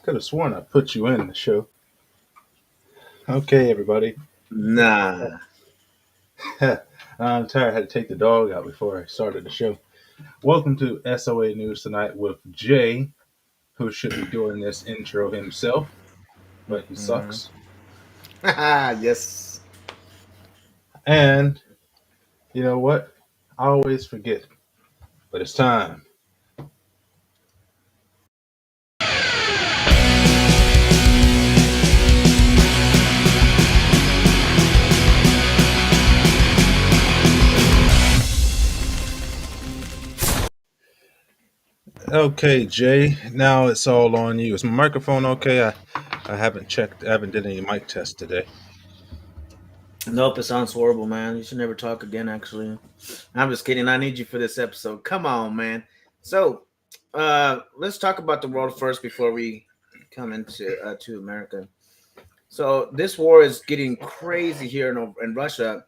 Could have sworn I put you in the show. Okay, everybody. Nah. I'm tired. I had to take the dog out before I started the show. Welcome to SOA News Tonight with Jay, who should be doing this intro himself, but he Mhm. sucks. Yes. And you know what? I always forget, but it's time. Okay, Jay. Now it's all on you. Is my microphone okay? I haven't checked. I haven't did any mic tests today. Nope, it sounds horrible, man. You should never talk again, actually. I'm just kidding. I need you for this episode. Come on, man. So, let's talk about the world first before we come into to America. So, this war is getting crazy here in Russia.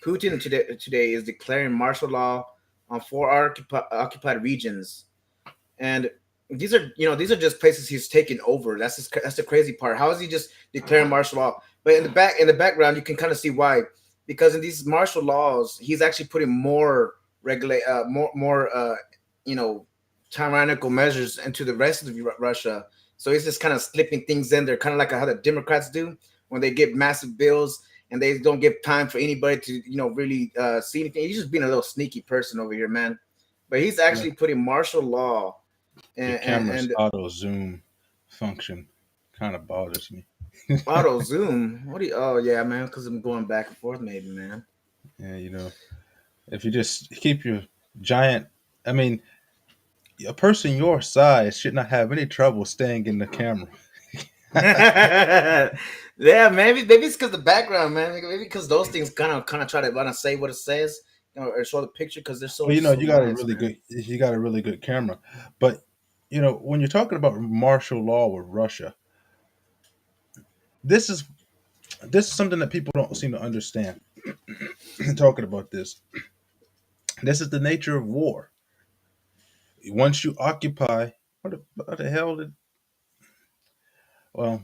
Putin today is declaring martial law on four occupied regions, and these are just places he's taken over. That's the crazy part. How is he just declaring martial law? But in the background, you can kind of see why, because in these martial laws, he's actually putting more regulate more you know tyrannical measures into the rest of Russia. So he's just kind of slipping things in there, kind of like how the Democrats do when they get massive bills and they don't give time for anybody to really see anything. He's just being a little sneaky person over here, man. But he's Yeah. actually putting martial law Your and and, camera's and auto zoom function kind of bothers me. auto zoom. What do you? Oh yeah, man. Because I'm going back and forth, maybe, man. Yeah, if you just keep your giant, I mean, a person your size should not have any trouble staying in the camera. Yeah, maybe it's because the background, man. Maybe because those things kind of try to say what it says, or show the picture because they're so Well, so nice, man. you got a really good camera, but when you're talking about martial law with Russia, this is this is something that people don't seem to understand. Talking about this is the nature of war. Once you occupy, what the hell did? Well,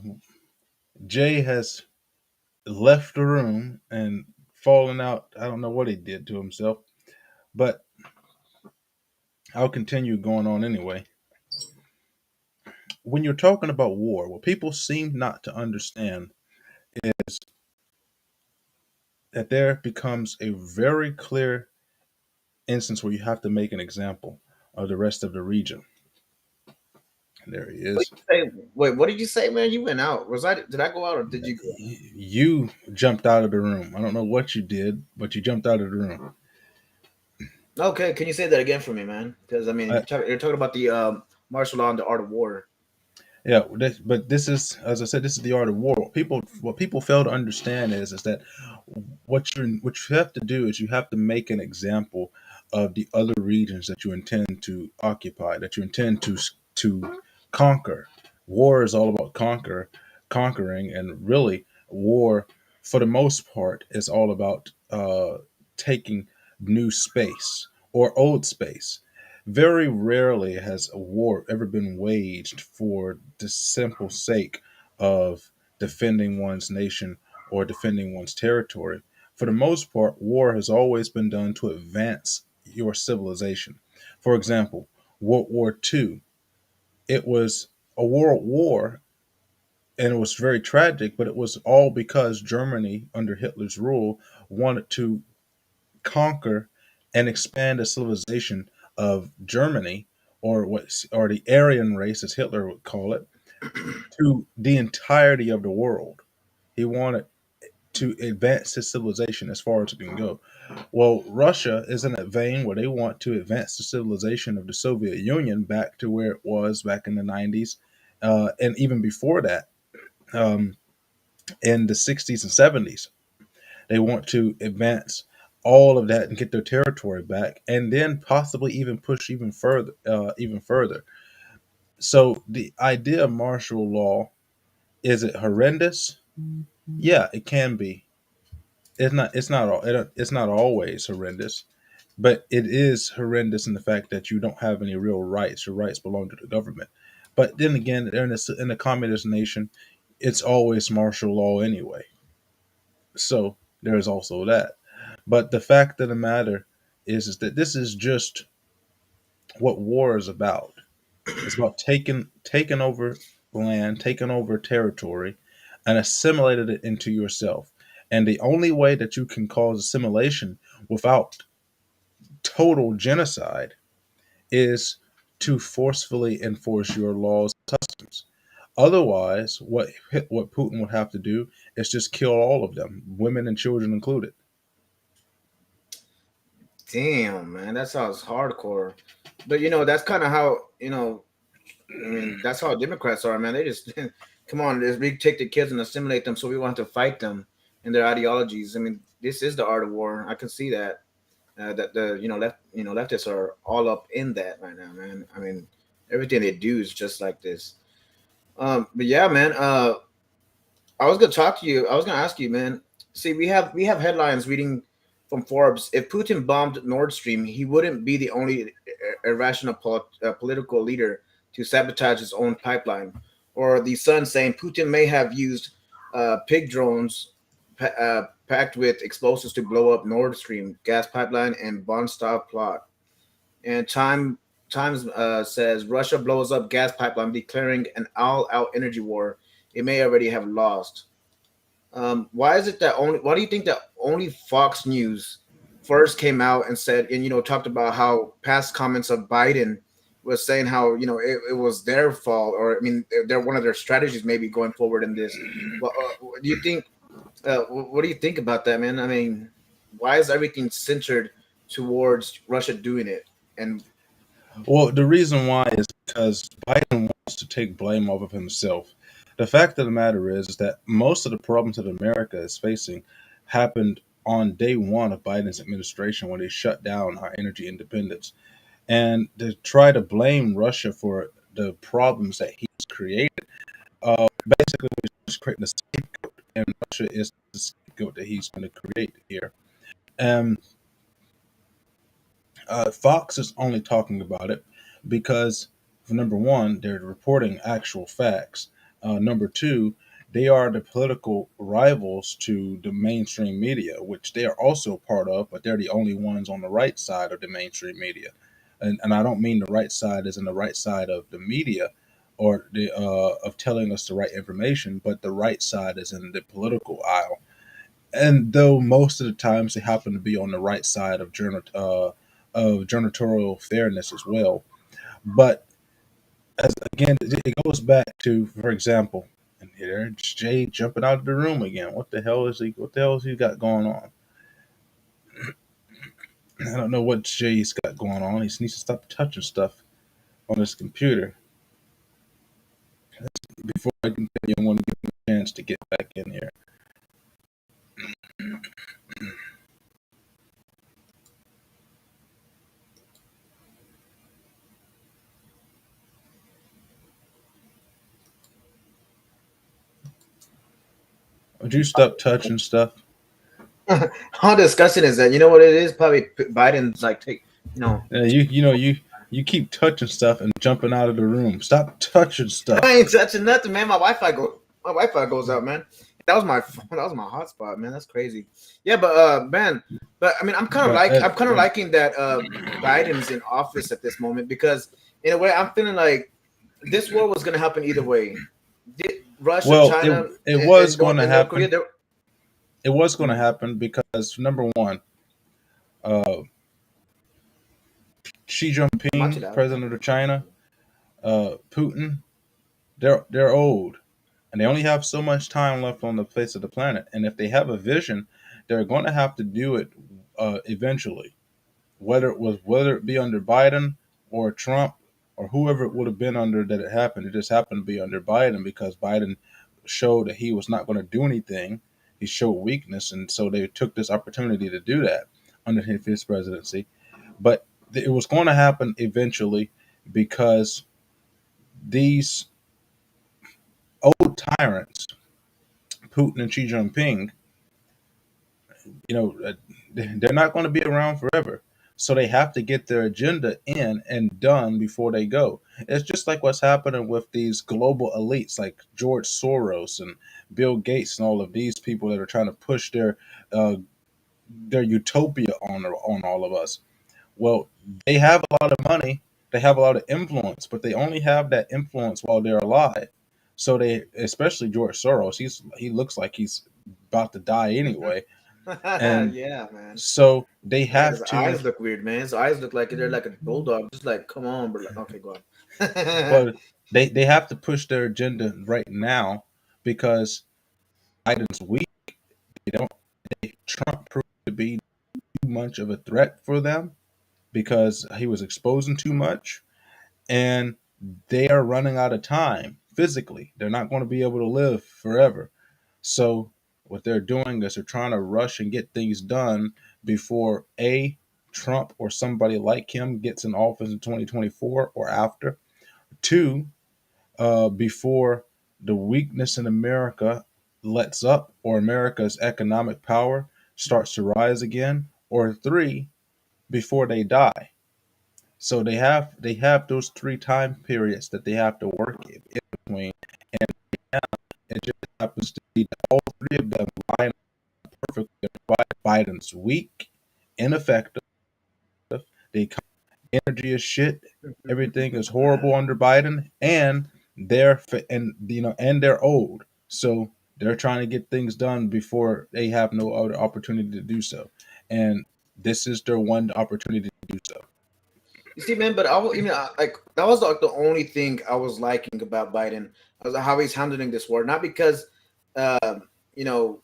Jay has left the room and fallen out. I don't know what he did to himself, but I'll continue going on anyway. When you're talking about war, what people seem not to understand is that there becomes a very clear instance where you have to make an example of the rest of the region. And there he What is. did you say? Wait, what did you say, man? You went out. Did I go out or did you go? You jumped out of the room. I don't know what you did, but you jumped out of the room. Okay, can you say that again for me, man? Because I mean, I, you're talking about the martial law and the art of war. Yeah, but this is, as I said, this is the art of war. What people fail to understand is that what you have to do is you have to make an example of the other regions that you intend to occupy, that you intend to conquer. War is all about conquering, and really, war, for the most part, is all about taking new space or old space. Very rarely has a war ever been waged for the simple sake of defending one's nation or defending one's territory. For the most part, war has always been done to advance your civilization. For example, World War II, it was a world war and it was very tragic, but it was all because Germany, under Hitler's rule, wanted to conquer and expand the civilization of Germany, or the Aryan race, as Hitler would call it, to the entirety of the world. He wanted to advance his civilization as far as it can go. Well, Russia is in that vein where they want to advance the civilization of the Soviet Union back to where it was back in the 90s, and even before that, um, in the 60s and 70s. They want to advance all of that and get their territory back, and then possibly even push even further, even further. So the idea of martial law, is it horrendous? Yeah, it can be. It's not always horrendous, but it is horrendous in the fact that you don't have any real rights. Your rights belong to the government. But then again, they're in a communist nation. It's always martial law anyway. So there's also that. But the fact of the matter is that this is just what war is about. It's about taking over land, taking over territory, and assimilating it into yourself. And the only way that you can cause assimilation without total genocide is to forcefully enforce your laws and customs. Otherwise, what Putin would have to do is just kill all of them, women and children included. Damn, man, that sounds hardcore. But you know, that's kind of how I mean, that's how Democrats are, man. They just come on, just we take the kids and assimilate them, so we want to fight them and their ideologies. I mean, this is the art of war. I can see that. That the leftists are all up in that right now, man. I mean, everything they do is just like this. But yeah, man. I was gonna talk to you. I was gonna ask you, man. See, we have headlines reading from Forbes. If Putin bombed Nord Stream, he wouldn't be the only irrational political leader to sabotage his own pipeline. Or the Sun saying Putin may have used pig drones packed with explosives to blow up Nord Stream gas pipeline and Bonstav plot. And Times says Russia blows up gas pipeline, declaring an all-out energy war. It may already have lost. Why is it that only? Why do you think that only Fox News first came out and said and talked about how past comments of Biden was saying how it was their fault, or I mean they're one of their strategies maybe going forward in this. Well, do you think? What do you think about that, man? I mean, why is everything centered towards Russia doing it? And Well, the reason why is because Biden wants to take blame off of himself. The fact of the matter is that most of the problems that America is facing happened on day one of Biden's administration when they shut down our energy independence. And to try to blame Russia for the problems that he's created, basically, he's just creating a scapegoat, and Russia is the scapegoat that he's going to create here. Um, Fox is only talking about it because, number one, they're reporting actual facts. Number two, they are the political rivals to the mainstream media, which they are also part of, but they're the only ones on the right side of the mainstream media. And I don't mean the right side as in the right side of the media or the of telling us the right information, but the right side is in the political aisle. And though most of the times they happen to be on the right side of janitorial fairness as well. But as again, it goes back to, for example, and there's Jay jumping out of the room again. What the hell is he? What the hell has he got going on? I don't know what Jay's got going on. He needs to stop touching stuff on his computer. Before I continue, I want to give him a chance to get back in here. Would you stop touching stuff? how disgusting is that? You know what it is? Probably Biden's like take You keep touching stuff and jumping out of the room. Stop touching I stuff. ain't touching nothing, man. My Wi-Fi goes out, man. That was my phone. That was my hotspot, man. That's crazy. Yeah, but man, but I mean, But I'm kind of liking that Biden's in office at this moment because in a way, I'm feeling like this war was going to happen either way. Did Russia, well, China, it was going to and North Korea? happen. It was going to happen because number one, uh, Xi Watch it Jinping, out. president of China, Putin, they're old, and they only have so much time left on the face of the planet. And if they have a vision, they're going to have to do it eventually. Whether it be under Biden or Trump or whoever it would have been under that it happened, it just happened to be under Biden because Biden showed that he was not going to do anything. He showed weakness, and so they took this opportunity to do that under his presidency. But it was going to happen eventually because these old tyrants, Putin and Xi Jinping, they're not going to be around forever. So they have to get their agenda in and done before they go. It's just like what's happening with these global elites like George Soros and Bill Gates and all of these people that are trying to push uh, their utopia on all of us. Well, they have a lot of money, they have a lot of influence, but they only have that influence while they're alive. So they, especially George Soros, he looks like he's about to die anyway, and Yeah, man. so they Man, his have to. eyes look weird, man. His eyes look like they're like a bulldog. Just like, come on, bro. Like, okay, go on. Well, they have to push their agenda right now because Biden's weak. They don't. Trump proved to be too much of a threat for them because he was exposing too much, and they are running out of time physically. They're not going to be able to live forever. So what they're doing is they're trying to rush and get things done before a Trump or somebody like him gets in office in 2024 or after. Two, before the weakness in America lets up or America's economic power starts to rise again. Or three, before they die. So they have those three time periods that they have to work in between, and it just happens to be that all three of them line up perfectly. Biden's weak, ineffective. The energy is shit. Everything is horrible under Biden, and they're old. So they're trying to get things done before they have no other opportunity to do so, and this is their one opportunity to do so. You see, man, but like that was like the only thing I was liking about Biden. I was like, how he's handling this war, not because, you know,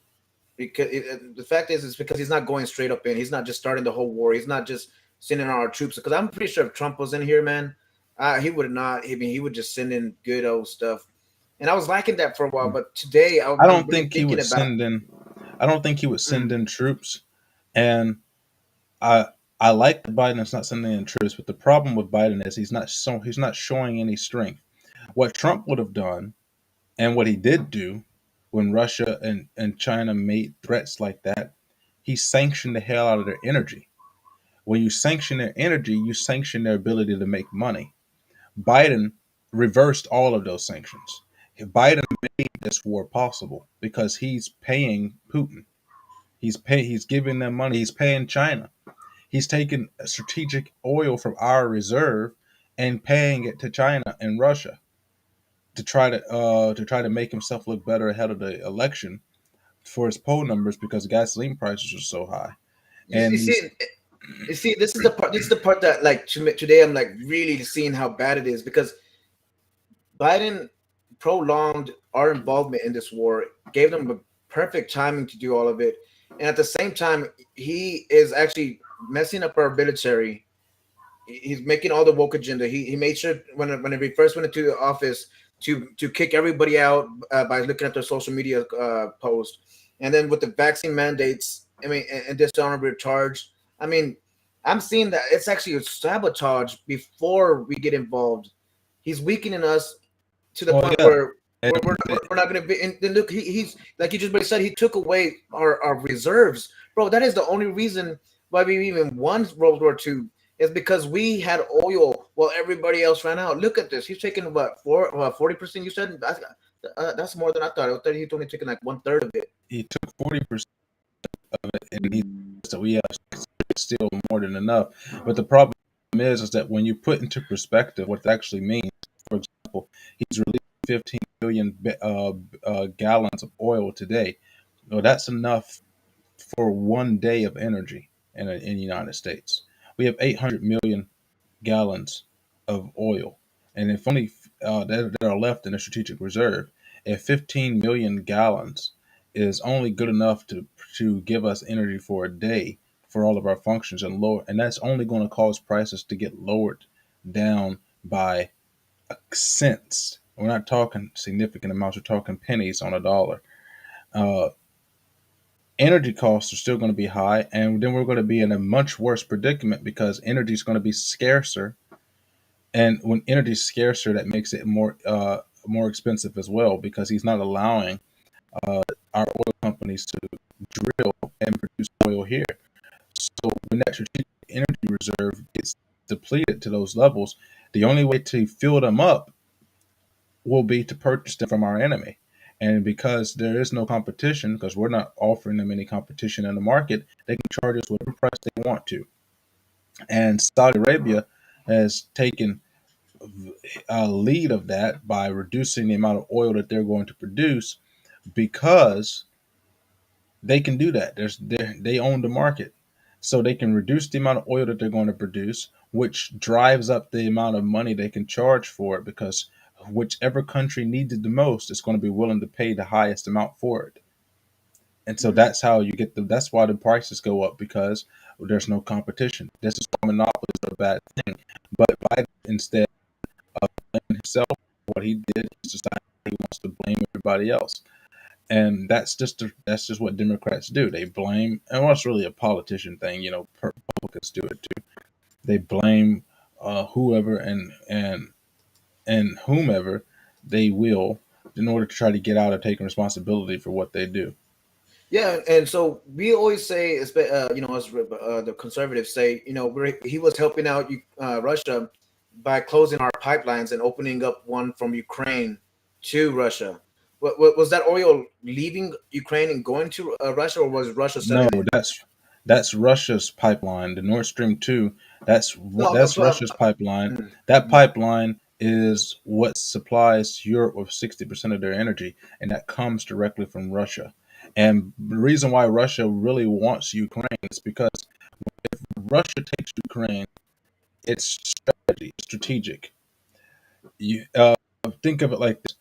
because the fact is, it's because he's not going straight up in. He's not just starting the whole war. He's not just sending our troops. Because I'm pretty sure if Trump was in here, man, he would not. I mean, he would just send in good old stuff. And I was liking that for a while, but today I I'm don't really think he thinking would about. send in. I don't think he would send Mm, in troops, and I I like that Biden is not sending in troops. But the problem with Biden is he's not showing any strength. What Trump would have done, and what he did do, when Russia and China made threats like that, he sanctioned the hell out of their energy. When you sanction their energy, you sanction their ability to make money. Biden reversed all of those sanctions. Biden made this war possible because he's paying Putin. He's giving them money. He's paying China. He's taking strategic oil from our reserve and paying it to China and Russia to try to make himself look better ahead of the election for his poll numbers because gasoline prices are so high. you And he's see, you see, this is the part. This is the part that, like, today, I'm like really seeing how bad it is because Biden prolonged our involvement in this war, gave them a perfect timing to do all of it, and at the same time, he is actually messing up our military. He's making all the woke agenda. He made sure when he first went into the office to kick everybody out by looking at their social media post, and then with the vaccine mandates, I mean, and dishonorable charge. I mean, I'm seeing that it's actually a sabotage before we get involved. He's weakening us to the oh point yeah, where and we're not going to be. And then look, he's like you just said, he took away our reserves, bro. That is the only reason why we even won World War II is because we had oil while everybody else ran out. Look at this. He's taking what 40%. You said that's more than I thought. I thought he's only taking like one third of it. he took 40% of it, and he so we have still more than enough. But the problem is that when you put into perspective what it actually means, for example, he's released 15 billion gallons of oil today. Well, that's enough for one day of energy in the United States. We have 800 million gallons of oil, and if only that are left in a strategic reserve, if 15 million gallons is only good enough to give us energy for a day for all of our functions and that's only going to cause prices to get lowered down by cents. We're not talking significant amounts. We're talking pennies on a dollar. Uh, Energy costs are still going to be high, and then we're going to be in a much worse predicament because energy is going to be scarcer, and when energy is scarcer, that makes it more expensive as well because he's not allowing our oil companies to drill and produce oil here. So when that strategic energy reserve gets depleted to those levels, the only way to fill them up will be to purchase them from our enemy. And because there is no competition, because we're not offering them any competition in the market, they can charge us whatever price they want to. And Saudi Arabia has taken a lead of that by reducing the amount of oil that they're going to produce because they can do that. They own the market. So they can reduce the amount of oil that they're going to produce, which drives up the amount of money they can charge for it because whichever country needs it the most is going to be willing to pay the highest amount for it. And so Mhm. that's how you get that's why the prices go up because there's no competition. This is why monopolies are a bad thing. But Biden, instead of blaming himself for what he did, he's decided he wants to blame everybody else. And that's just what Democrats do. They blame, and well, it's really a politician thing. You know, Republicans do it too. They blame whoever and whomever they will in order to try to get out of taking responsibility for what they do. Yeah, and so we always say, as the conservatives say, he was helping out Russia by closing our pipelines and opening up one from Ukraine to Russia. Was that oil leaving Ukraine and going to Russia, or was Russia No, selling it? that's Russia's pipeline, the Nord Stream 2. No, That's Russia's pipeline. mm, That mm. pipeline is what supplies Europe with 60% of their energy, and that comes directly from Russia. And the reason why Russia really wants Ukraine is because Russia takes Ukraine, it's strategy, strategic. You think of it like this: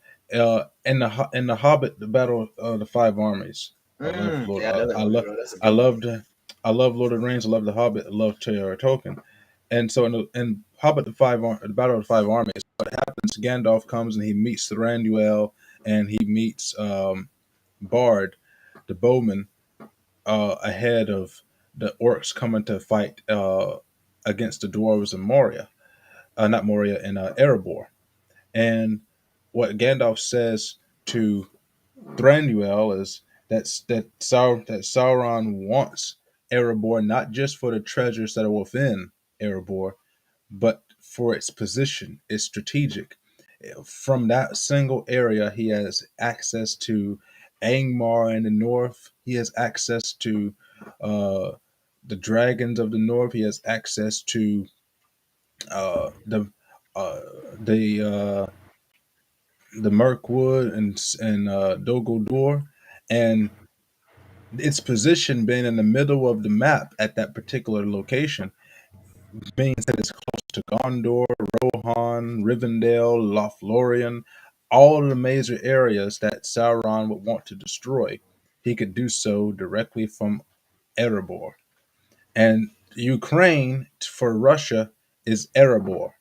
in the Hobbit, the Battle of the Five Armies. I love Lord. Yeah, I know that I movie, love. bro. That's a I good movie. loved. I love Lord of the Rings. I love the Hobbit. I love J.R.R. Tolkien. And so in Hobbit, the Battle of the Five Armies, what happens? Gandalf comes and he meets Thranduil and he meets Bard, the bowman, ahead of the orcs coming to fight against the dwarves in Moria, not Moria, in Erebor. And what Gandalf says to Thranduil is that Sauron wants Erebor not just for the treasures that are within Erebor, but for its position, its strategic. From that single area, he has access to Angmar in the north. He has access to uh, the dragons of the north. He has access to uh, the uh, the Mirkwood and Dol and its position being in the middle of the map at that particular location means that it's close to Gondor, Rohan, Rivendell, Lothlorien, all the major areas that Sauron would want to destroy. He could do so directly from Erebor. And Ukraine for Russia is Erebor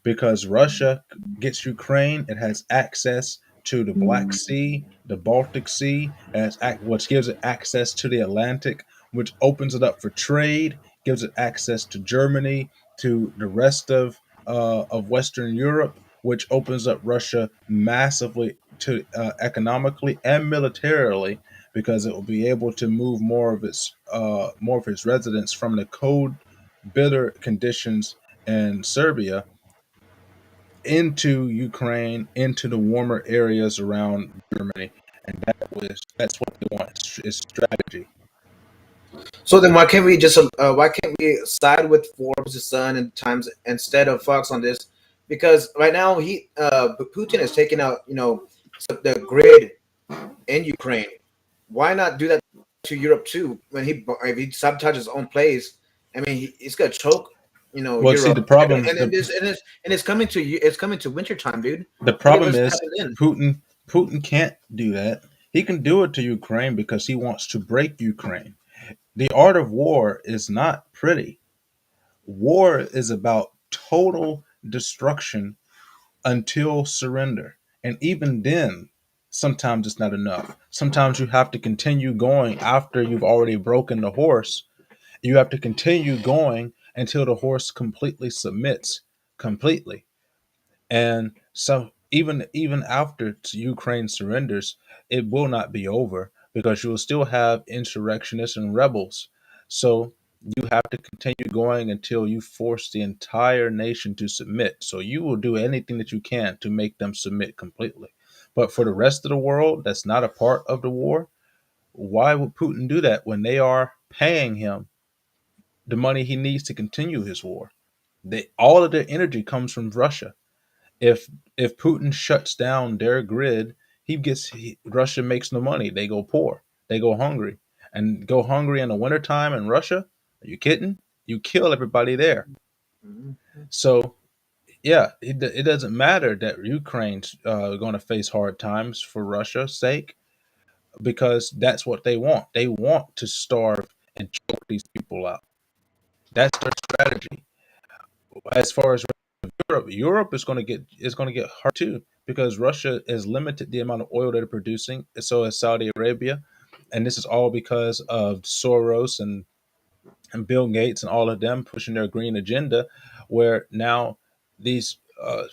because Russia gets Ukraine, it has access to the Black Sea, the Baltic Sea, which gives it access to the Atlantic, which opens it up for trade, gives it access to Germany, to the rest of Western Europe, which opens up Russia massively to economically and militarily because it will be able to move more of its residents from the cold, bitter conditions in Serbia into Ukraine, into the warmer areas around Germany, and that's what they want. It's strategy. So then, why can't we side with Forbes' son and Times instead of Fox on this? Because right now Putin has taken out the grid in Ukraine. Why not do that to Europe too? When if he sabotages his own place, I mean he's gonna choke Well, see, Europe, and it's coming to winter time, dude. the What problem what's gonna is happen then? Putin can't do that. He can do it to Ukraine because he wants to break Ukraine. The art of war is not pretty. War is about total destruction until surrender. And even then, sometimes it's not enough. Sometimes you have to continue going after you've already broken the horse. You have to continue going until the horse completely submits completely. And so even after Ukraine surrenders, it will not be over because you will still have insurrectionists and rebels. So you have to continue going until you force the entire nation to submit. So you will do anything that you can to make them submit completely. But for the rest of the world that's not a part of the war, why would Putin do that when they are paying him the money he needs to continue his war? All of their energy comes from Russia. If if Putin shuts down their grid, Russia makes no money. They go poor. They go hungry. And go hungry in the wintertime in Russia? Are you kidding? You kill everybody there. Mhm. So yeah, it doesn't matter that Ukraine's going to face hard times for Russia's sake because that's what they want. They want to starve and choke these people out. That's their strategy. As far as Europe is going to get hurt too because Russia has limited the amount of oil that they're producing. So has Saudi Arabia, and this is all because of Soros and Bill Gates and all of them pushing their green agenda, where now these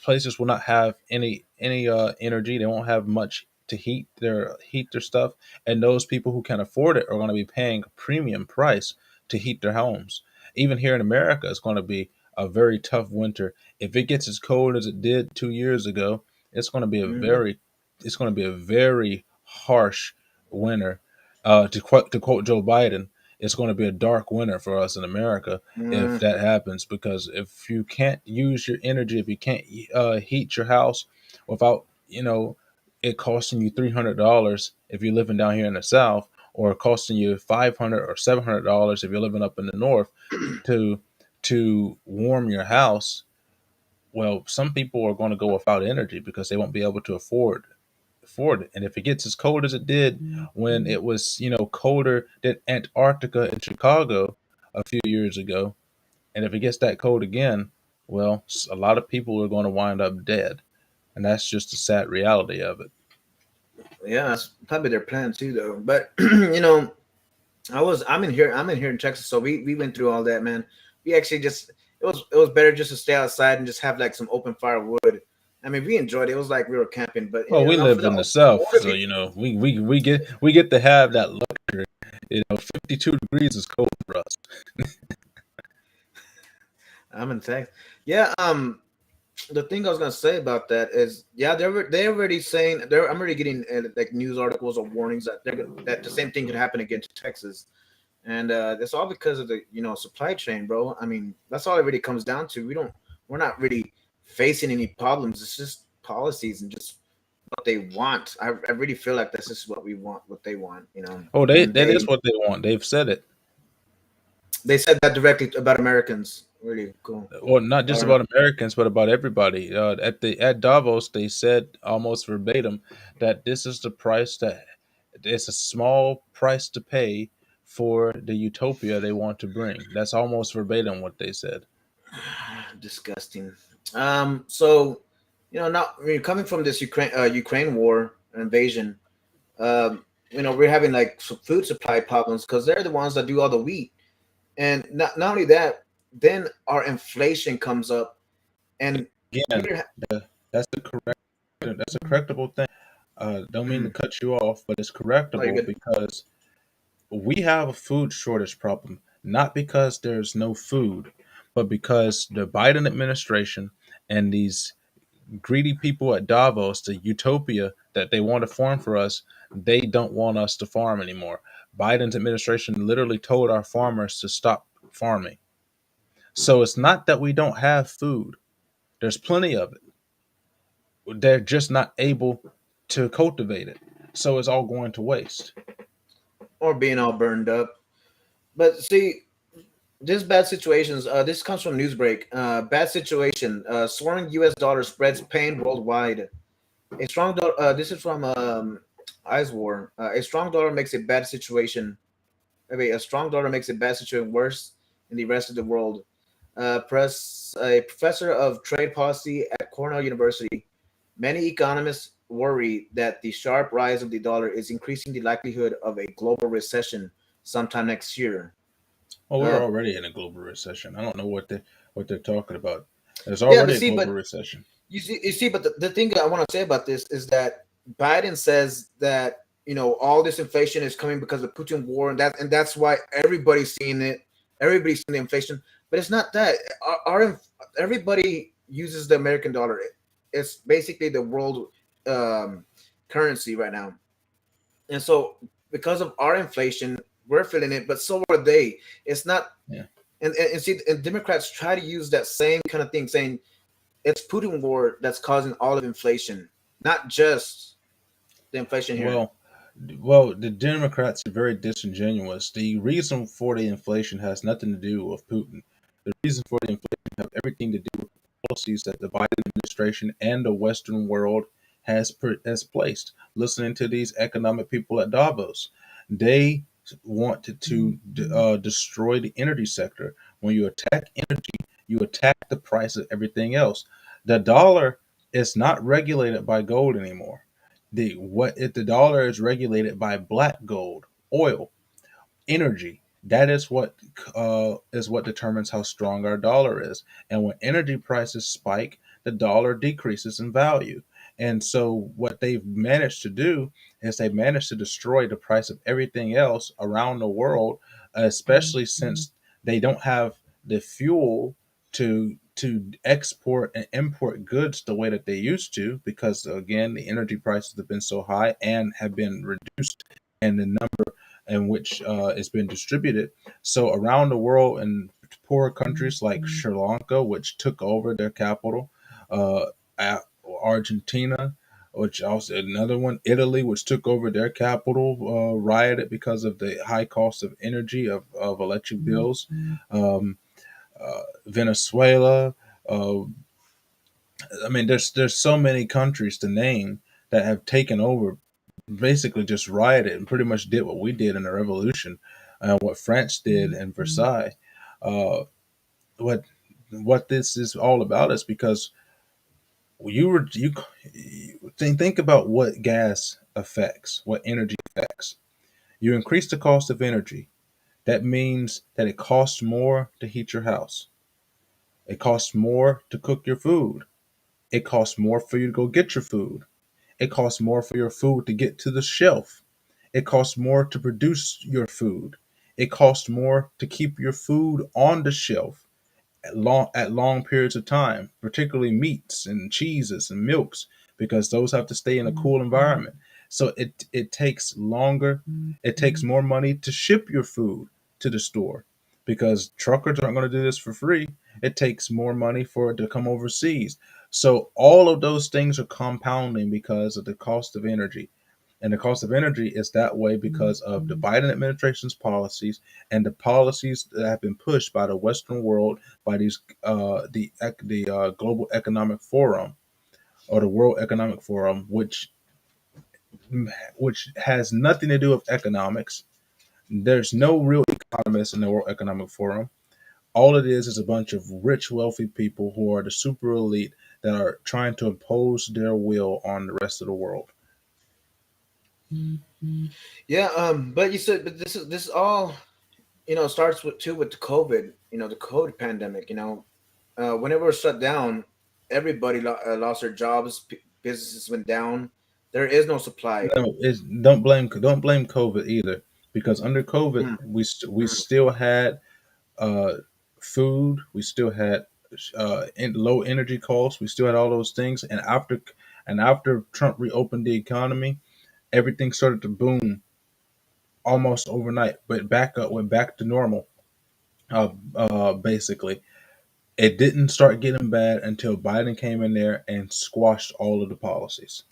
places will not have any energy. They won't have much to heat their stuff, and those people who can afford it are going to be paying a premium price to heat their homes. Even here in America, it's going to be a very tough winter. If it gets as cold as it did 2 years ago, it's going to be a Mhm. very it's going to be a very harsh winter. To quote Joe Biden, it's going to be a dark winter for us in America if Mhm. that happens. Because if you can't use your energy, if you can't heat your house without it costing you $300 if you're living down here in the South, or costing you $500 or $700 if you're living up in the North to warm your house, well, some people are going to go without energy because they won't be able to afford it. And if it gets as cold as it did when it was, colder than Antarctica in Chicago a few years ago, and if it gets that cold again, well, a lot of people are going to wind up dead. And that's just the sad reality of it. Yeah, that's probably their plan too, though. But you know, I'm in here in Texas, so we went through all that, man. We actually just it was better just to stay outside and just have like some open fire wood. I mean, we enjoyed it. It was like we were camping, but Well, we for live the in the South, older so people, we get to have that luxury. 52 degrees is cold for us. I'm in Texas. Yeah, the thing I was gonna say about that is, yeah, they're already saying I'm already getting like news articles or warnings that that the same thing could happen again to Texas, and that's all because of the supply chain, bro. I mean, that's all it really comes down to. We're not really facing any problems. It's just policies and just what they want. I really feel like this is what we want, what they want, Oh, and that is what they want. They've said it. they said that directly about Americans. Really cool. Well, not I just don't know. about Americans, but about everybody. At Davos, they said almost verbatim that this is the price that it's a small price to pay for the utopia they want to bring. That's almost verbatim what they said. Disgusting. So, now I mean, coming from this Ukraine war invasion, we're having like some food supply problems because they're the ones that do all the wheat, and not only that, then our inflation comes up, and Again, we're that's the correct. That's a correctable thing. Don't mean to cut you off, but it's oh, you're correctable good. because we have a food shortage problem, not because there's no food, but because the Biden administration and these greedy people at Davos, the utopia that they want to form for us, they don't want us to farm anymore. Biden's administration literally told our farmers to stop farming. So it's not that we don't have food. There's plenty of it. They're just not able to cultivate it. So it's all going to waste. Or being all burned up. But see, this bad situations. This comes from Newsbreak. Bad situation. Soaring U.S. dollar spreads pain worldwide. A strong dollar. This is from Eyes War. A strong dollar makes a bad situation. Wait, a strong dollar makes a bad situation worse in the rest of the world. A professor of trade policy at Cornell University. Many economists worry that the sharp rise of the dollar is increasing the likelihood of a global recession sometime next year. Well, we're Uh, already in a global recession. I don't know what they're talking about. There's yeah, but already a see, global but recession. but the thing that I want to say about this is that Biden says that all this inflation is coming because of Putin war, and that's why everybody's seeing it. everybody's seeing the inflation, but it's not that. Everybody uses the American dollar. It's basically the world um, currency right now, and so because of our inflation, we're feeling it, but so are they. It's not, Yeah. and see, and Democrats try to use that same kind of thing, saying it's Putin war that's causing all of inflation, not just the inflation here. Well, well, the Democrats are very disingenuous. The reason for the inflation has nothing to do with Putin. The reason for the inflation have everything to do with policies that the Biden administration and the Western world has placed. Listening to these economic people at Davos, they wanted to destroy the energy sector. When you attack energy, you attack the price of everything else. The dollar is not regulated by gold anymore. The dollar is regulated by black gold, oil, energy. That is what determines how strong our dollar is. And when energy prices spike, the dollar decreases in value. And so what they've managed to do is they've managed to destroy the price of everything else around the world, especially since they don't have the fuel to export and import goods the way that they used to, because again the energy prices have been so high and have been reduced in the number in which it's been distributed. So around the world, in poor countries like Sri Lanka, which took over their capital, uh, Argentina, which also another one, Italy, which took over their capital, rioted because of the high cost of energy of electric bills. Um, Venezuela. Uh, I mean, there's so many countries to name that have taken over, basically just rioted and pretty much did what we did in the revolution, what France did in Versailles. Uh, what what this is all about is because you think about what gas affects, what energy affects. You increase the cost of energy. That means that it costs more to heat your house. It costs more to cook your food. It costs more for you to go get your food. It costs more for your food to get to the shelf. It costs more to produce your food. It costs more to keep your food on the shelf at long periods of time, particularly meats and cheeses and milks, because those have to stay in a cool environment. So it takes longer. It takes more money to ship your food to the store, because truckers aren't going to do this for free. It takes more money for it to come overseas. So all of those things are compounding because of the cost of energy. And the cost of energy is that way because of the Biden administration's policies and the policies that have been pushed by the Western world, by these the Global Economic Forum, or the World Economic Forum, which has nothing to do with economics. There's no real economists in the World Economic Forum. All it is a bunch of rich, wealthy people who are the super elite that are trying to impose their will on the rest of the world. Yeah, but you said, but this all, starts with too with the COVID, the COVID pandemic. Whenever it was shut down, everybody lost their jobs, businesses went down. There is no supply. No, don't blame COVID either, because under COVID Mm, we mm. still had uh, food, we still had low energy costs, we still had all those things, and after Trump reopened the economy, everything started to boom almost overnight, but went back to normal. Basically, it didn't start getting bad until Biden came in there and squashed all of the policies.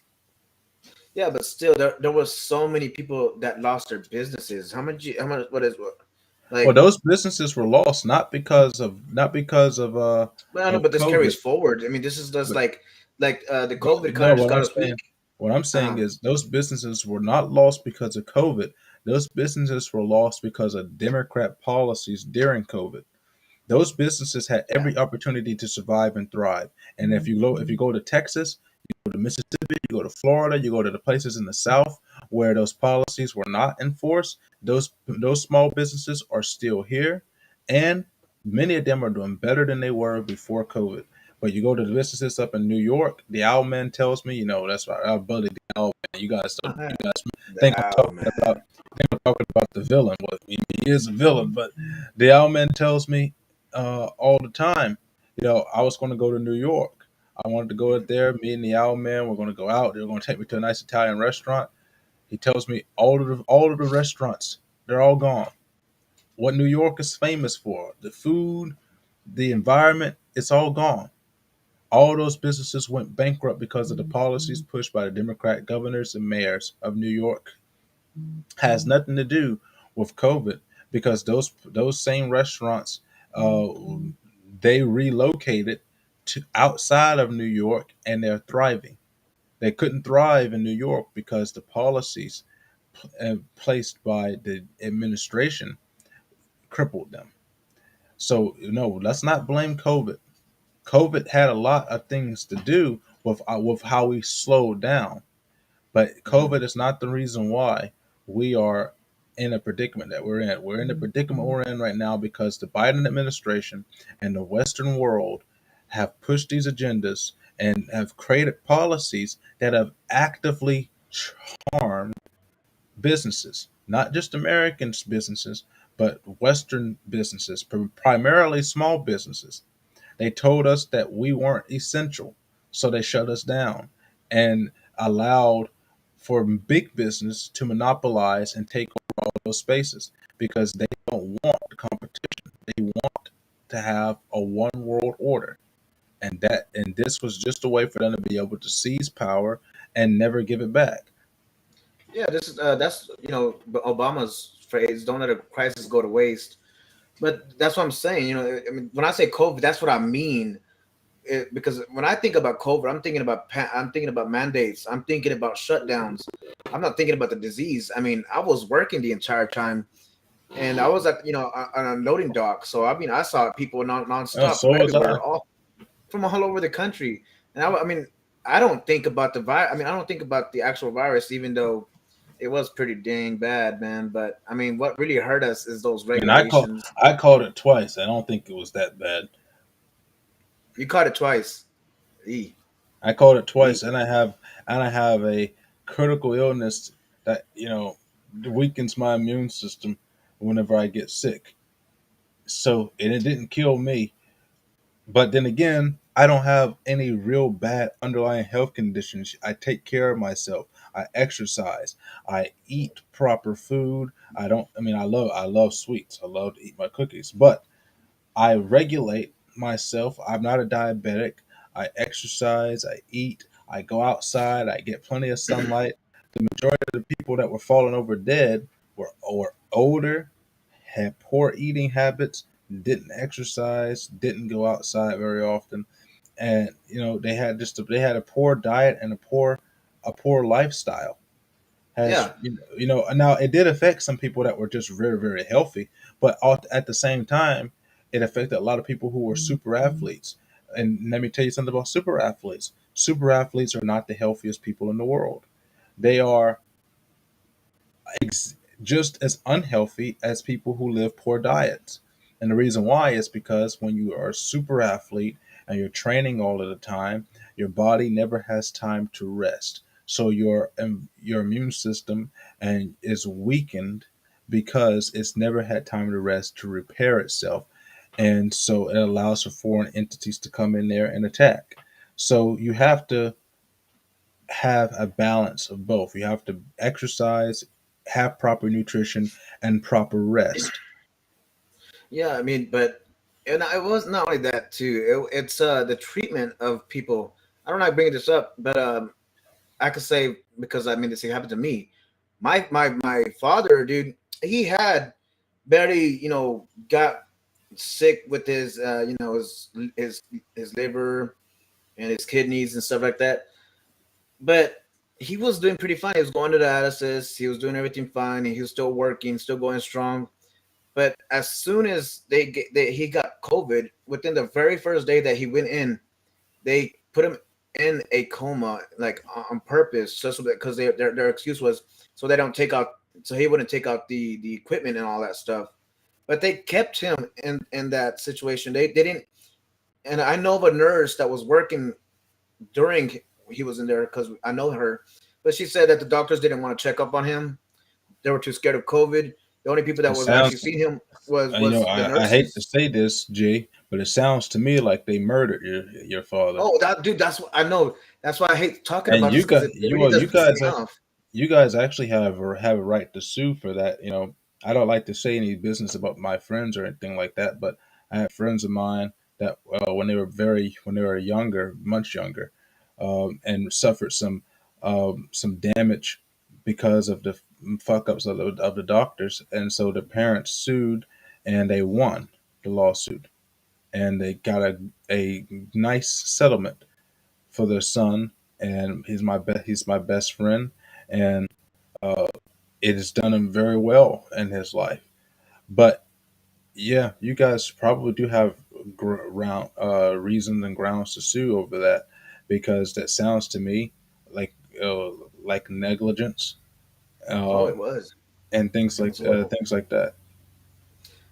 Yeah, but still, there was so many people that lost their businesses. How much? How much? What is what? Well, Like, those businesses were lost not because well, I know, of but this carries COVID, forward. I mean, this is just but like the but COVID kind no, of just got us weak. what I'm saying Uh, is those businesses were not lost because of COVID. Those businesses were lost because of Democrat policies during COVID. Those businesses had yeah, every opportunity to survive and thrive. And if you go to Texas, you go to Mississippi, you go to Florida, you go to the places in the South where those policies were not enforced, those small businesses are still here, and many of them are doing better than they were before COVID. But you go to the businesses up in New York, the owl man tells me, that's our buddy, the owl. You guys The think I'm owl talking about man. the villain. Well, he is a villain, but the owl man tells me all the time. I was going to go to New York. I wanted to go there. Me and the owl man, we're going to go out. They're going to take me to a nice Italian restaurant. He tells me all of the restaurants, they're all gone. What New York is famous for, the food, the environment, it's all gone. All those businesses went bankrupt because of the policies pushed by the Democrat governors and mayors of New York. Has nothing to do with COVID because those same restaurants, uh, they relocated to outside of New York and they're thriving. They couldn't thrive in New York because the policies placed by the administration crippled them. So no, let's not blame COVID. COVID had a lot of things to do with how we slowed down, but Hmm. COVID is not the reason why we are in a predicament that we're in. We're in the predicament we're in right now because the Biden administration and the Western world have pushed these agendas and have created policies that have actively harmed businesses, not just Americans' businesses, but Western businesses, primarily small businesses. They told us that we weren't essential, so they shut us down and allowed for big business to monopolize and take over all those spaces because they don't want competition. They want to have a one world order. And this was just a way for them to be able to seize power and never give it back. Yeah, this is that's Obama's phrase. Don't let a crisis go to waste. But that's what I'm saying. I mean, when I say COVID, that's what I mean. Because when I think about COVID, I'm thinking about mandates. I'm thinking about shutdowns. I'm not thinking about the disease. I mean, I was working the entire time, and I was at on a loading dock. So I mean, I saw people nonstop So from was everywhere, I. all over the country. And I mean, I don't think about the virus. I mean, I don't think about the actual virus, even though it was pretty dang bad, man. But I mean, what really hurt us is those And regulations. I called it twice. I don't think it was that bad. You caught it twice. E. I called it E. twice, and I have a critical illness that weakens my immune system whenever I get sick. So and it didn't kill me, but then again, I don't have any real bad underlying health conditions. I take care of myself. I exercise. I eat proper food. I don't. I mean, I love sweets. I love to eat my cookies, but I regulate myself. I'm not a diabetic. I exercise, I eat, I go outside, I get plenty of sunlight. The majority of the people that were falling over dead were older, had poor eating habits, didn't exercise, didn't go outside very often, and they had a poor diet and a poor lifestyle has Yeah. now it did affect some people that were just very very healthy, but at the same time it affected a lot of people who were super athletes. And let me tell you something about super athletes. Super athletes are not the healthiest people in the world. They are just as unhealthy as people who live poor diets. And the reason why is because when you are a super athlete and you're training all of the time, your body never has time to rest. So your immune system and is weakened because it's never had time to rest to repair itself. And so it allows for foreign entities to come in there and attack. So you have to have a balance of both. You have to exercise, have proper nutrition, and proper rest. Yeah, I mean, but and it was not only that too. It's the treatment of people. I don't like bringing this up, but I could say because I mean this happened to me. My father, dude, he had barely got sick with his his his liver and his kidneys and stuff like that. But he was doing pretty fine. He was going to dialysis. He was doing everything fine. And he was still working, still going strong. But as soon as he got COVID, within the very first day that he went in, they put him in a coma, like on purpose, just so that because their excuse was so they don't take out, so he wouldn't take out the equipment and all that stuff. But they kept him in that situation. They didn't, and I know of a nurse that was working during he was in there because I know her. but she said that the doctors didn't want to check up on him. They were too scared of COVID. The only people that It was sounds, actually seeing him was you know, the I hate to nurses. say this, Jay, but it sounds to me like they murdered your father. Oh, that dude, that's what I know. That's why I hate talking And about this you because got it really you doesn't piss me guys off. you guys actually have a right to sue for that. You know, I don't like to say any business about my friends or anything like that, but I have friends of mine that when they were younger, much younger, and suffered some damage because of the fuck ups of the doctors, and so the parents sued, and they won the lawsuit, and they got a nice settlement for their son, and he's my best friend, and uh, it has done him very well in his life. But yeah, you guys probably do have reasons and grounds to sue over that, because that sounds to me like uh, like negligence, Oh, uh, it was. and It was horrible. things like that.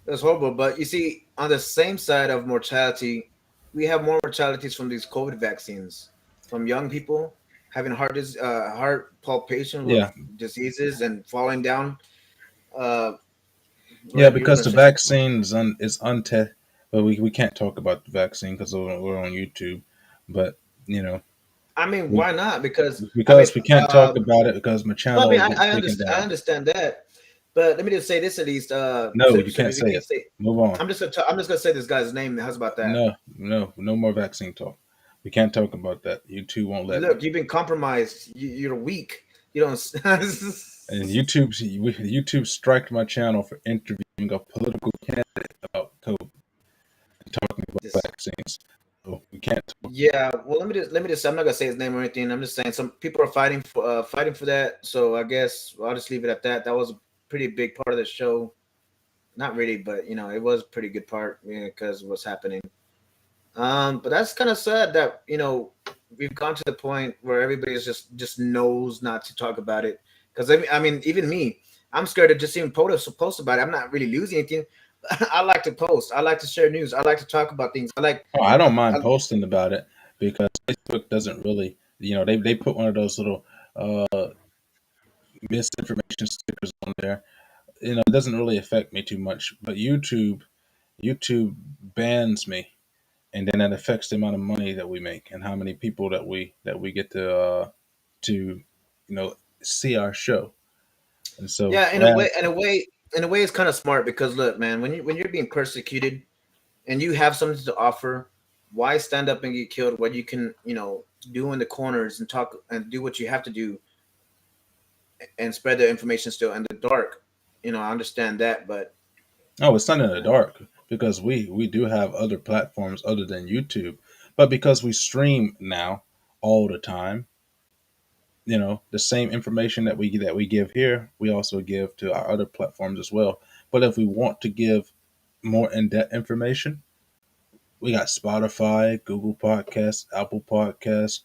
It was horrible. But you see, on the same side of mortality, we have more mortalities from these COVID vaccines, from young people having heart palpitations with Yeah, diseases and falling down. Uh, go yeah, ahead. You were because gonna the say something. vaccine is untested. But we can't talk about the vaccine because we're on YouTube. But you know, I mean, we why not? I mean, because we can't talk about it because my well, I channel mean, will get taken I down. understand that, but let me just say this at least. No, you So can't if you say can't it. say, Move on. I'm just gonna say this guy's name. How's about that? No more vaccine talk. We can't talk about that. YouTube won't let me. Look, you've been compromised. You're weak. You don't. And YouTube striked my channel for interviewing a political candidate about COVID and talking about This, vaccines. So we can't talk. yeah. Well, let me just. I'm not gonna say his name or anything. I'm just saying some people are fighting for that. So I guess I'll just leave it at that. That was a pretty big part of the show. Not really, but it was a pretty good part because of what's happening. But that's kind of sad that we've gone to the point where everybody's just knows not to talk about it. Because I mean, even me, I'm scared to just even post about it. I'm not really losing anything. I like to post. I like to share news. I like to talk about things. I like. Oh, I don't I, mind posting about it because Facebook doesn't really, they put one of those little uh, misinformation stickers on there. It doesn't really affect me too much. But YouTube bans me, and then that affects the amount of money that we make and how many people that we get to see our show. And so, yeah, in a way, it's kind of smart because look, man, when you're being persecuted and you have something to offer, why stand up and get killed when you can do in the corners and talk and do what you have to do and spread the information still in the dark. I understand that, but oh, it's not in the dark because we do have other platforms other than YouTube, but because we stream now all the time, the same information that we give here, we also give to our other platforms as well. But if we want to give more in-depth information, we got Spotify, Google Podcasts, Apple Podcasts,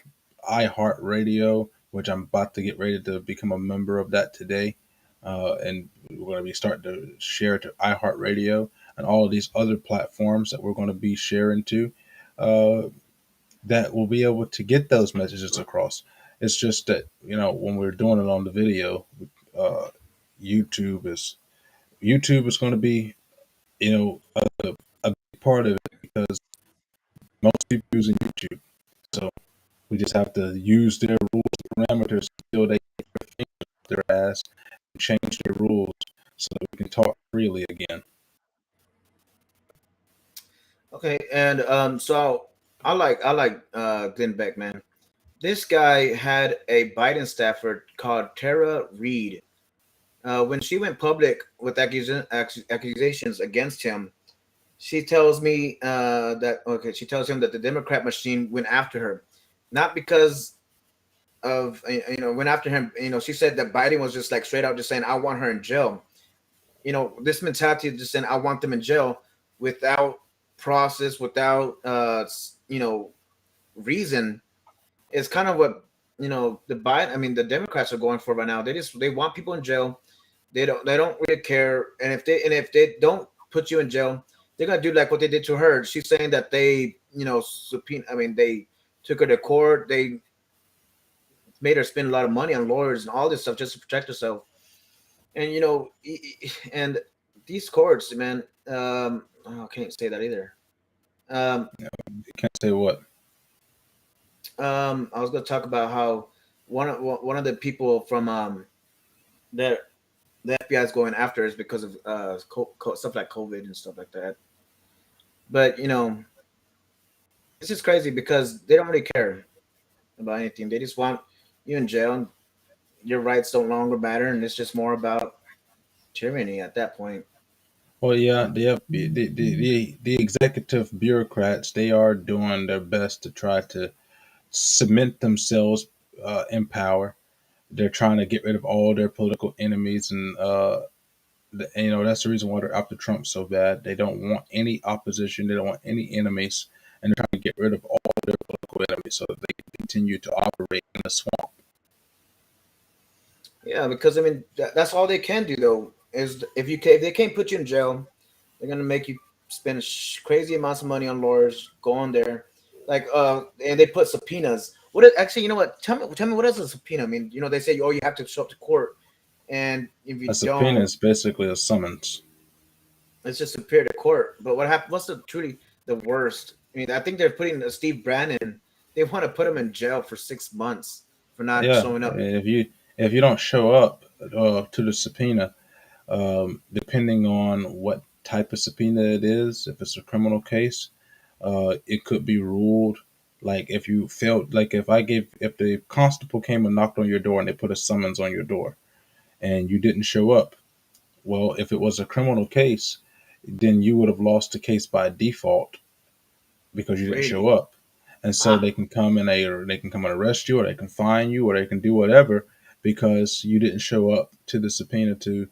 iHeartRadio, which I'm about to get ready to become a member of that today. And we're going to be starting to share to iHeartRadio and all of these other platforms that we're going to be sharing to, uh, that will be able to get those messages across. It's just that, when we're doing it on the video, uh, YouTube is YouTube is going to be, a big part of it because most people using YouTube. So we just have to use their rules and parameters until they get their fingers up their ass and change their rules so that we can talk freely again. okay. And so I like Glenn Beck, man. This guy had a Biden staffer called Tara Reid. When she went public with accusations against him, she tells me that okay, she tells him that the Democrat machine went after her, not because of went after him. She said that Biden was just like straight out just saying, "I want her in jail." This mentality of just saying, "I want them in jail," without process, without reason, is kind of what the Biden. I mean, the Democrats are going for right now. They want people in jail. They don't really care, and if they don't put you in jail, they're gonna do like what they did to her. She's saying that they subpoena. I mean, they took her to court. They made her spend a lot of money on lawyers and all this stuff just to protect herself. And and these courts, man. Oh, I can't say that either. Um, You can't say what. I was going to talk about how one of the people from that the FBI is going after is because of stuff like COVID and stuff like that. But it's just crazy because they don't really care about anything. They just want you in jail. And your rights don't longer matter, and it's just more about tyranny at that point. Well, yeah, the executive bureaucrats, they are doing their best to try to cement themselves in power. They're trying to get rid of all their political enemies, and that's the reason why they're after Trump so bad. They don't want any opposition. They don't want any enemies, and they're trying to get rid of all their political enemies so that they can continue to operate in the swamp. Yeah, because I mean that's all they can do though. Is if they can't put you in jail, they're gonna make you spend crazy amounts of money on lawyers. Go on there, like and they put subpoenas. What is, actually, you know what? Tell me what is a subpoena? I mean, they say, oh, you have to show up to court, and if you A subpoena don't, is basically a summons. it's just appear to court. But what happened? What's the truly the worst? I mean, I think they're putting Steve Bannon. They want to put him in jail for 6 months for not Yeah, showing up. if you don't show up to the subpoena, depending on what type of subpoena it is, if it's a criminal case, it could be ruled like if you failed, like if the constable came and knocked on your door and they put a summons on your door and you didn't show up. Well, if it was a criminal case, then you would have lost the case by default because you didn't show Really? up. And so Ah, they can come and arrest you, or they can fine you, or they can do whatever because you didn't show up to the subpoena to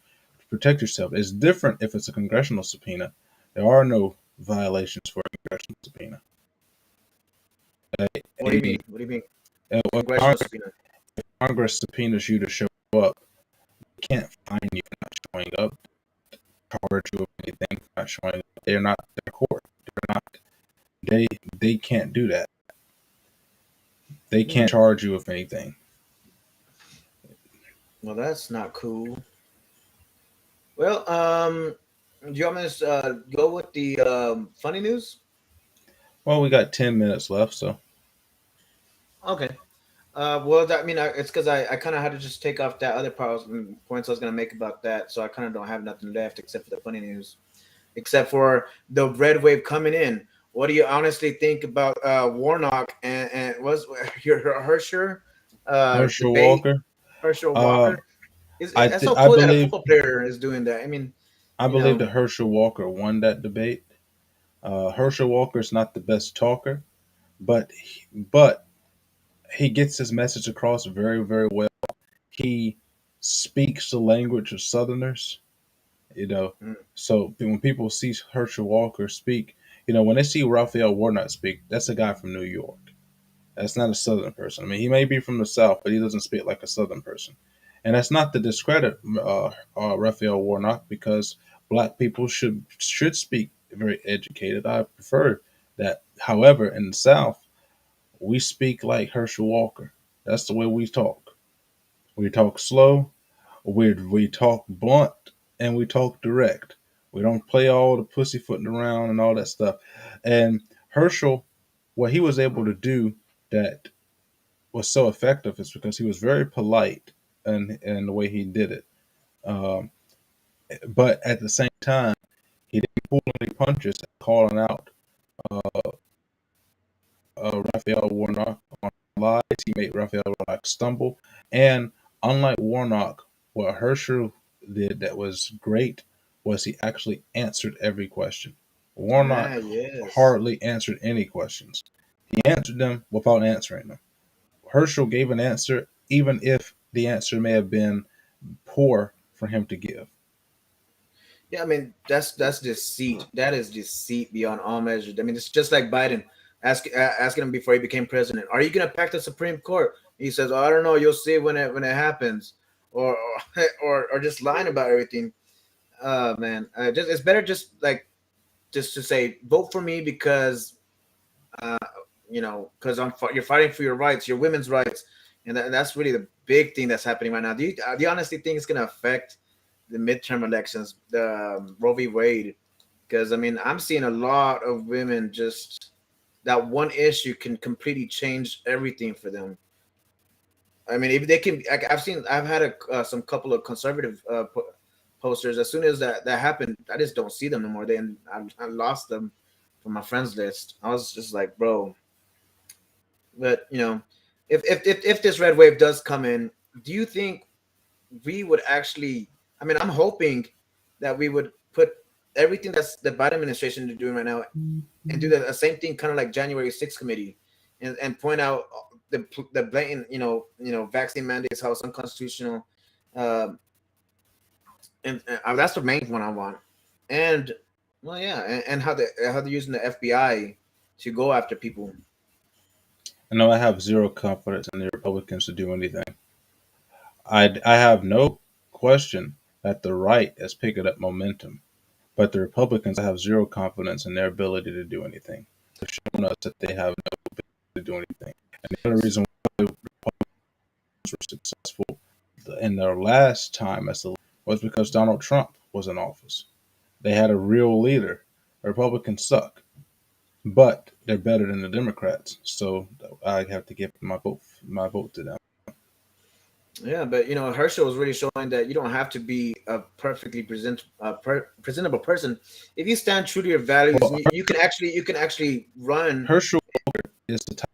protect yourself. It's different if it's a congressional subpoena. There are no violations for a congressional subpoena. what do you A, mean? What do you mean? a Congressional subpoena. Congress subpoenas you to show up. They can't fine you for not showing up, charge you with anything for not showing up. They're not their court. They're not. They they can't do that. They can't Hmm. charge you with anything. Well, that's not cool. Well, do you want me to go with the funny news? Well, we got 10 minutes left, so Okay. Well, that, I mean, it's because I kind of had to just take off that other part points I was gonna make about that, so I kind of don't have nothing left except for the funny news, except for the red wave coming in. What do you honestly think about Warnock and was your Hersher Herschel debate? Walker. Herschel Uh, Walker is I that's th- so I cool that a believe football player is doing that. I mean, I you believe know, that Herschel Walker won that debate. Herschel Walker is not the best talker, but he gets his message across very very well. He speaks the language of Southerners, you know. mm, So when people see Herschel Walker speak, when they see Raphael Warnock speak, that's a guy from New York. That's not a Southern person. I mean, he may be from the South, but he doesn't speak like a Southern person. And that's not to discredit Raphael Warnock because black people should speak very educated. I prefer that. However, in the South, we speak like Herschel Walker. That's the way we talk. We talk slow, we talk blunt, and we talk direct. We don't play all the pussyfooting around and all that stuff. And Herschel, what he was able to do that was so effective is because he was very polite and the way he did it. Um, but at the same time, he didn't pull any punches, calling out Raphael Warnock on lies. He made Raphael Warnock stumble. And unlike Warnock, what Herschel did that was great was he actually answered every question. ah, Warnock yes. hardly answered any questions. He answered them without answering them. Herschel gave an answer, even if the answer may have been poor for him to give. Yeah, I mean that's deceit. That is deceit beyond all measures. I mean, it's just like Biden asking him before he became president, "Are you going to pack the Supreme Court?" He says, "Oh, I don't know. You'll see when it happens," or just lying about everything. Man, just it's better just to say vote for me because uh, because you're fighting for your rights, your women's rights, and that's really the big thing that's happening right now. Do you honestly think it's going to affect the midterm elections, the Roe v. Wade? Because I mean, I'm seeing a lot of women just that one issue can completely change everything for them. I mean, if they can, like, I've had some couple of conservative posters. As soon as that happened, I just don't see them no more. I lost them from my friends list. I was just like, bro. But if this red wave does come in, do you think we would actually? I mean, I'm hoping that we would put everything that's the Biden administration is doing right now and do the same thing, kind of like January 6th committee, and point out the blatant vaccine mandates, how it's unconstitutional, uh, and that's the main one I want. And well, yeah, and how they're using the FBI to go after people. I know I have zero confidence in the Republicans to do anything. I have no question that the right is picking up momentum, but the Republicans, I have zero confidence in their ability to do anything. They've shown us that they have no ability to do anything. And the only reason why the Republicans were successful in their last time as the was because Donald Trump was in office. They had a real leader. The Republicans suck, but they're better than the Democrats. So I have to give my vote to them. Yeah, but Herschel was really showing that you don't have to be a perfectly presentable person. If you stand true to your values, Well, you can actually run. Herschel is the type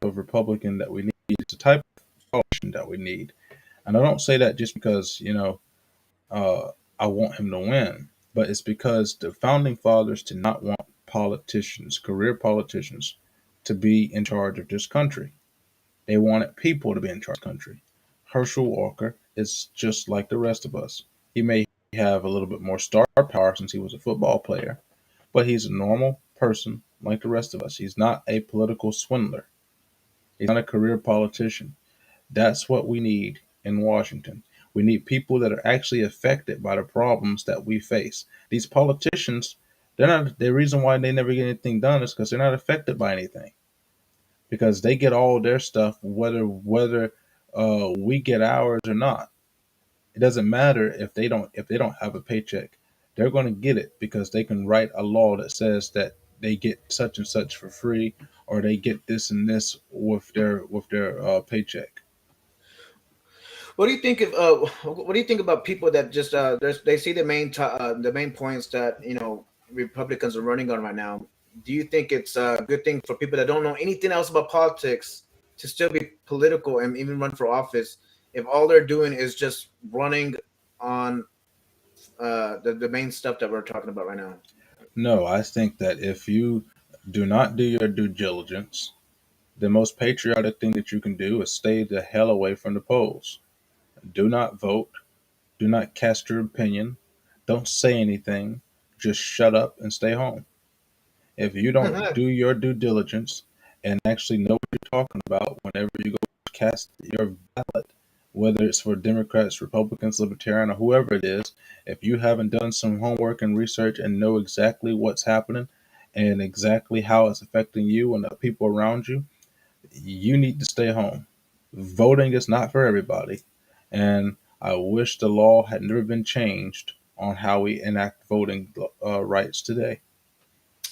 of Republican that we need. It's the type of politician that we need. And I don't say that just because uh, I want him to win, but it's because the founding fathers did not want politicians, career politicians, to be in charge of this country. They wanted people to be in charge of the country. Herschel Walker is just like the rest of us. He may have a little bit more star power since he was a football player, but he's a normal person like the rest of us. He's not a political swindler. He's not a career politician. That's what we need in Washington. We need people that are actually affected by the problems that we face. These politicians, they're not the reason why they never get anything done is because they're not affected by anything. Because they get all their stuff whether we get ours or not. It doesn't matter if they don't have a paycheck. They're going to get it because they can write a law that says that they get such and such for free, or they get this and this with their paycheck. What do you think of what do you think about people that just they see the main points that Republicans are running on right now? Do you think it's a good thing for people that don't know anything else about politics to still be political and even run for office if all they're doing is just running on the main stuff that we're talking about right now? No, I think that if you do not do your due diligence, the most patriotic thing that you can do is stay the hell away from the polls. Do not vote. Do not cast your opinion. Don't say anything. Just shut up and stay home. If you don't do your due diligence and actually know what you're talking about whenever you go cast your ballot, whether it's for Democrats, Republicans, Libertarian, or whoever it is, if you haven't done some homework and research and know exactly what's happening and exactly how it's affecting you and the people around you, you need to stay home. Voting is not for everybody. And I wish the law had never been changed on how we enact voting rights today.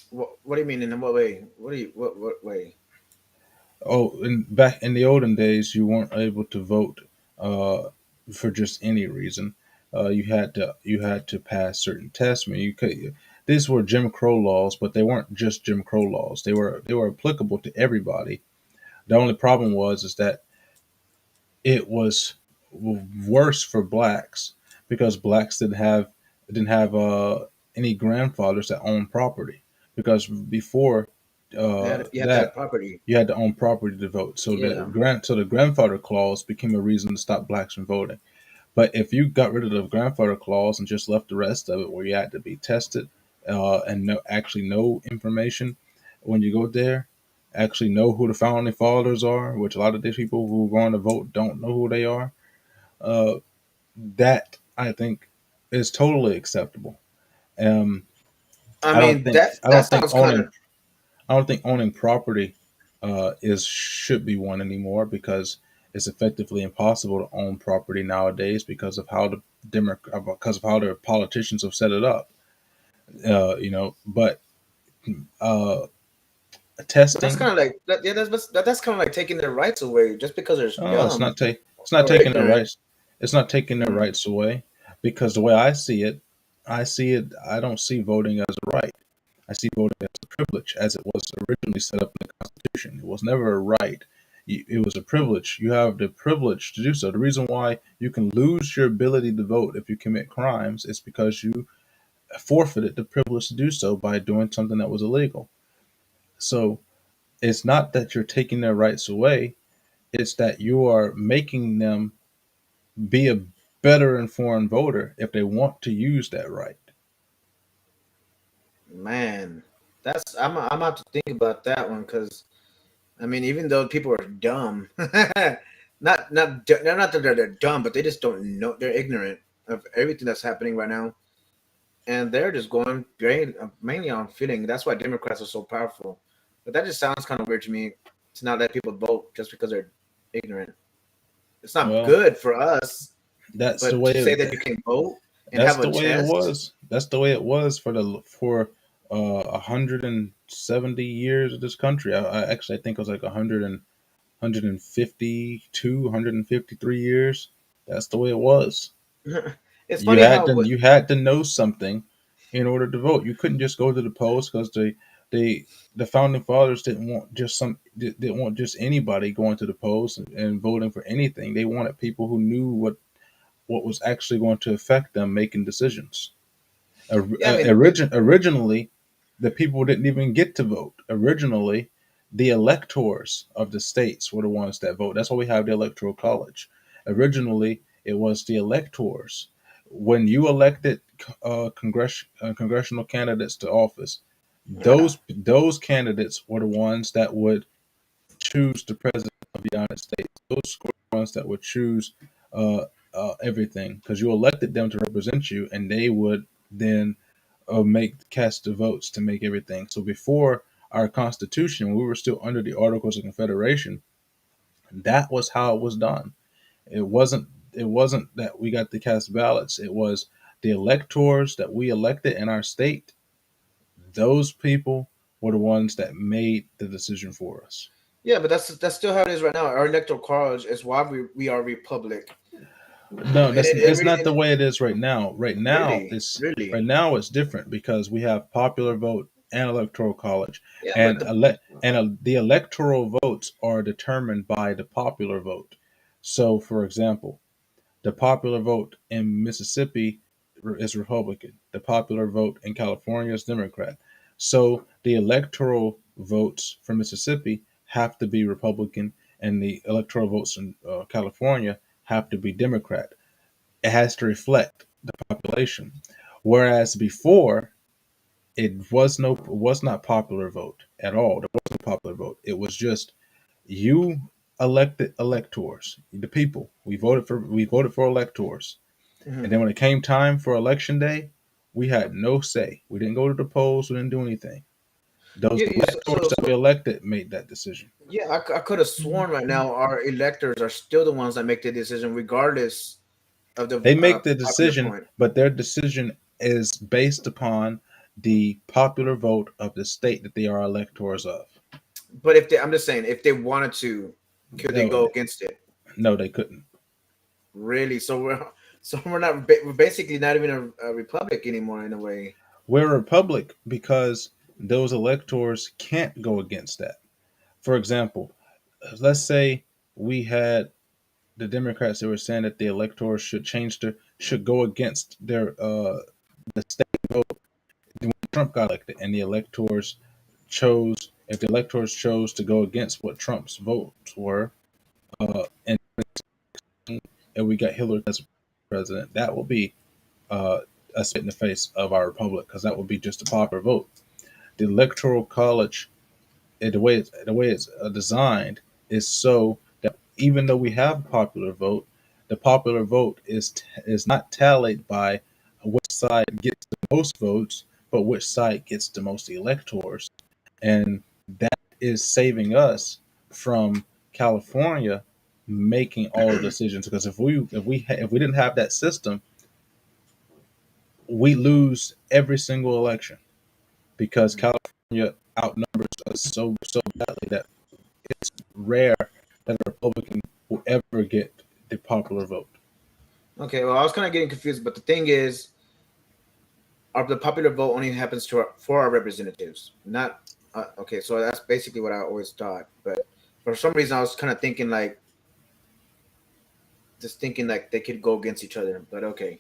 What do you mean? In what way? What way? Oh, back in the olden days, you weren't able to vote uh, for just any reason. You had to pass certain tests. I mean, you could. These were Jim Crow laws, but they weren't just Jim Crow laws. They were applicable to everybody. The only problem was is that it was worse for blacks because blacks didn't have any grandfathers that owned property because before You have to that have property. you had to own property to vote. So the Yeah. grandfather clause became a reason to stop blacks from voting. But if you got rid of the grandfather clause and just left the rest of it, where you had to be tested and actually know information when you go there, actually know who the founding fathers are, which a lot of these people who are going to vote don't know who they are. Uh, that I think is totally acceptable. Um, I I don't mean think I that don't think sounds kind owning of I don't think owning property. is should be one anymore because it's effectively impossible to own property nowadays because of how the politicians have set it up. But uh, But that's testing. kind of like that, yeah. That's kind of like taking their rights away just because they're Oh, dumb it's not or taking their ignorant. rights. It's not taking their Mm. rights away because the way I see it. I don't see voting as a right. I see voting as a privilege, as it was originally set up in the Constitution. It was never a right. It was a privilege. You have the privilege to do so. The reason why you can lose your ability to vote if you commit crimes is because you forfeited the privilege to do so by doing something that was illegal. So it's not that you're taking their rights away, it's that you are making them be a better informed voter if they want to use that right. Man, that's I'm have to think about that one because I mean, even though people are dumb, not that they're dumb, but they just don't know. They're ignorant of everything that's happening right now, and they're just going mainly on feeling. That's why Democrats are so powerful. But that just sounds kind of weird to me to not let people vote just because they're ignorant. It's not Well, good for us, that's the but way to say that you can vote and that's have a the way it test, was. That's the way it was for 170 years of this country. I actually I think it was like 152, 153 years. That's the way it was. it's funny how You had to know something in order to vote. You couldn't just go to the polls because they the founding fathers didn't want just anybody going to the polls and voting for anything. They wanted people who knew what was actually going to affect them making decisions. yeah, I mean, Originally, the people didn't even get to vote. Originally, the electors of the states were the ones that vote. That's why we have the electoral college. Originally, it was the electors. When you elected congressional candidates to office, those candidates were the ones that would choose the president of the United States. Those were the ones that would choose uh, everything because you elected them to represent you, and they would then make cast the votes to make everything. So before our Constitution, we were still under the Articles of Confederation. That was how it was done. It wasn't. It wasn't that we got to cast ballots. It was the electors that we elected in our state. Those people were the ones that made the decision for us. yeah, but that's still how it is right now. Our electoral college is why we are a republic, No, and it it's really not the way it is right now. really, Right now it's different because we have popular vote and electoral college, yeah. But and the electoral votes are determined by the popular vote. So, for example, the popular vote in Mississippi is Republican. The popular vote in California is Democrat. So the electoral votes for Mississippi have to be Republican, and the electoral votes in California have to be Democrat. It has to reflect the population. Whereas before, it was not popular vote at all. There wasn't a popular vote. It was just you elected electors, the people. We voted for electors. And mhm. then when it came time for election day, we had no say. We didn't go to the polls. We didn't do anything. Those electors that we elected made that decision. Yeah, I could have sworn right now our electors are still the ones that make the decision, regardless of the They make the popular decision, point. but their decision is based upon the popular vote of the state that they are electors of. But if I'm just saying, if they wanted to, could they No, go against it? no, they couldn't. Really? We're basically not even a republic anymore in a way. We're a republic because those electors can't go against that. For example, let's say we had the Democrats that were saying that the electors should go against the state vote when Trump got elected, and the electors chose to go against what Trump's votes were, and we got Hillary as president, that will be a spit in the face of our republic because that would be just a popular vote. The electoral college, the way it's designed, is so that even though we have a popular vote, the popular vote is not tallied by which side gets the most votes, but which side gets the most electors, and that is saving us from California making all the decisions. Because if we didn't have that system, we lose every single election because California outnumbers us so badly that it's rare that a Republican will ever get the popular vote. Okay, well, I was kind of getting confused, but the thing is, the popular vote only happens for our representatives, not. Okay, so that's basically what I always thought. But for some reason, I was kind of thinking like, just thinking like they could go against each other. But okay,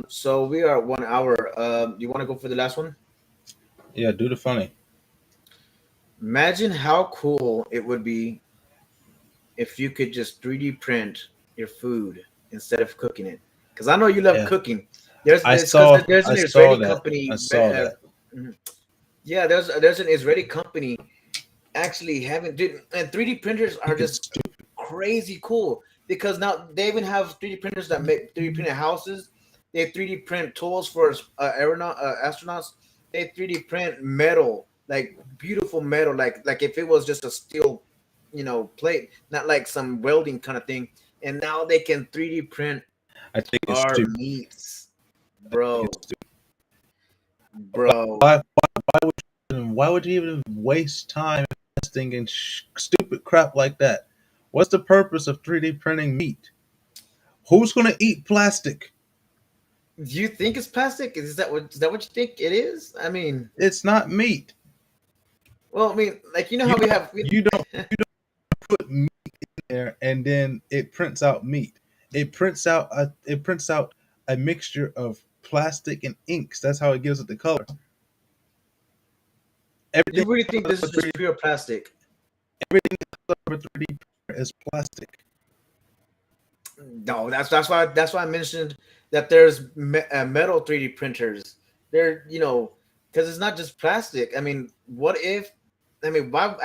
so we are at 1 hour. You want to go for the last one? Yeah, do the funny. Imagine how cool it would be if you could just 3D print your food instead of cooking it. Because I know you love Yeah, cooking. There's because there's I an saw Israeli that. I company. saw that. Mhm. Yeah, there's an Israeli company actually having dude, and 3D printers I are think it's just crazy cool because now they even have 3D printers that make 3D printed houses. They 3D print tools for astronauts. They 3D print metal, like beautiful metal, like if it was just a steel, plate, not like some welding kind of thing. And now they can 3D print I think it's our stupid. meats, I think bro, it's stupid. bro. Why would you even waste time investing in stupid crap like that? What's the purpose of 3D printing meat? Who's gonna eat plastic? Do you think it's plastic? Is that what you think it is? I mean, It's not meat. well, I mean, like You how we don't have. you don't put meat there and then it prints out meat. It prints out a mixture of plastic and inks. That's how it gives it the color. You Everything really think this is over just 3D, pure plastic? everything over 3D printer is plastic. No, that's why I mentioned that there's metal 3D printers. They're because it's not just plastic. I mean, what if? I mean, why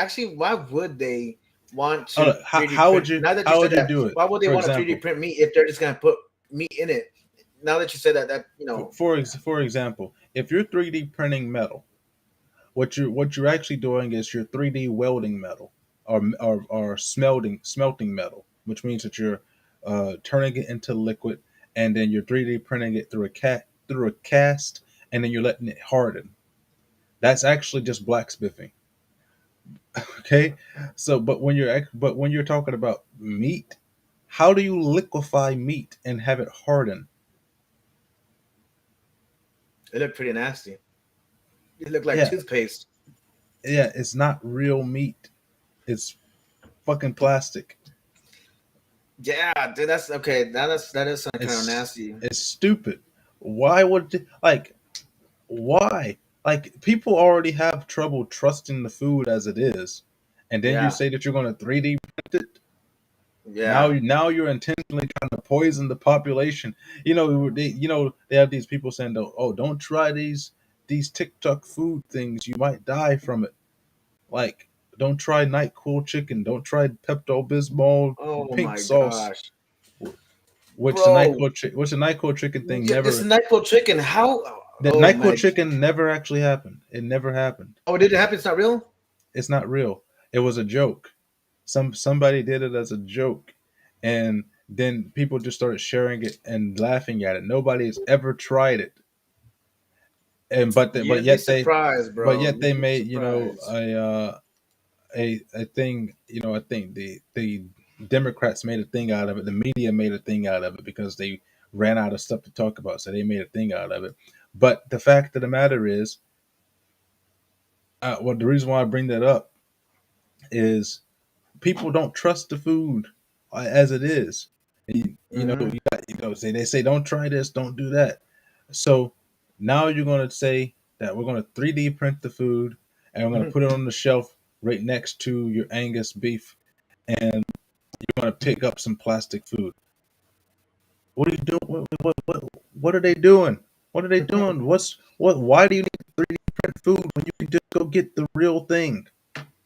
would they want to three D How would print? you Now that you how said would you that, do it? why would they For want to 3D example, print meat if they're just gonna put meat in it? Now that you said that. for example, if you're 3D printing metal, what you're actually doing is you're 3D welding metal or smelting metal, which means that you're turning it into liquid and then you're 3D printing it through a cast and then you're letting it harden. That's actually just blacksmithing. Okay, so but when you're talking about meat, how do you liquefy meat and have it harden? It looked pretty nasty. It looked like Yeah, toothpaste. yeah, it's not real meat. It's fucking plastic. Yeah, dude, that's okay. That is kind of It's nasty. it's stupid. Why would like why? Like people already have trouble trusting the food as it is, and then you Yeah, say that you're going to 3D print it. yeah. Now you're intentionally trying to poison the population. They have these people saying, "Oh, don't try these TikTok food things. You might die from it." Like, don't try Nyquil chicken. Don't try Pepto Bismol Oh pink my sauce. gosh, Which the bro. Nyquil chicken thing Yeah, it's a never. nightclub chicken. How? The Oh Nyquil my. chicken never actually happened. It never happened. Oh, did it happen? It's not real. It's not real. It was a joke. Somebody did it as a joke, and then people just started sharing it and laughing at it. Nobody has ever tried it, and You'd be surprised, but bro. yet they You'd be made surprised. a thing. I think the Democrats made a thing out of it. The media made a thing out of it because they ran out of stuff to talk about, so they made a thing out of it. But the fact of the matter is, well, the reason why I bring that up is people don't trust the food as it is. Hmm. Say they say don't try this, don't do that. So now you're going to say that we're going to 3D print the food and we're going to put it on the shelf right next to your Angus beef, and you're going to pick up some plastic food. What are you doing? What are they doing? What are they doing? Why do you need 3D print food when you can just go get the real thing?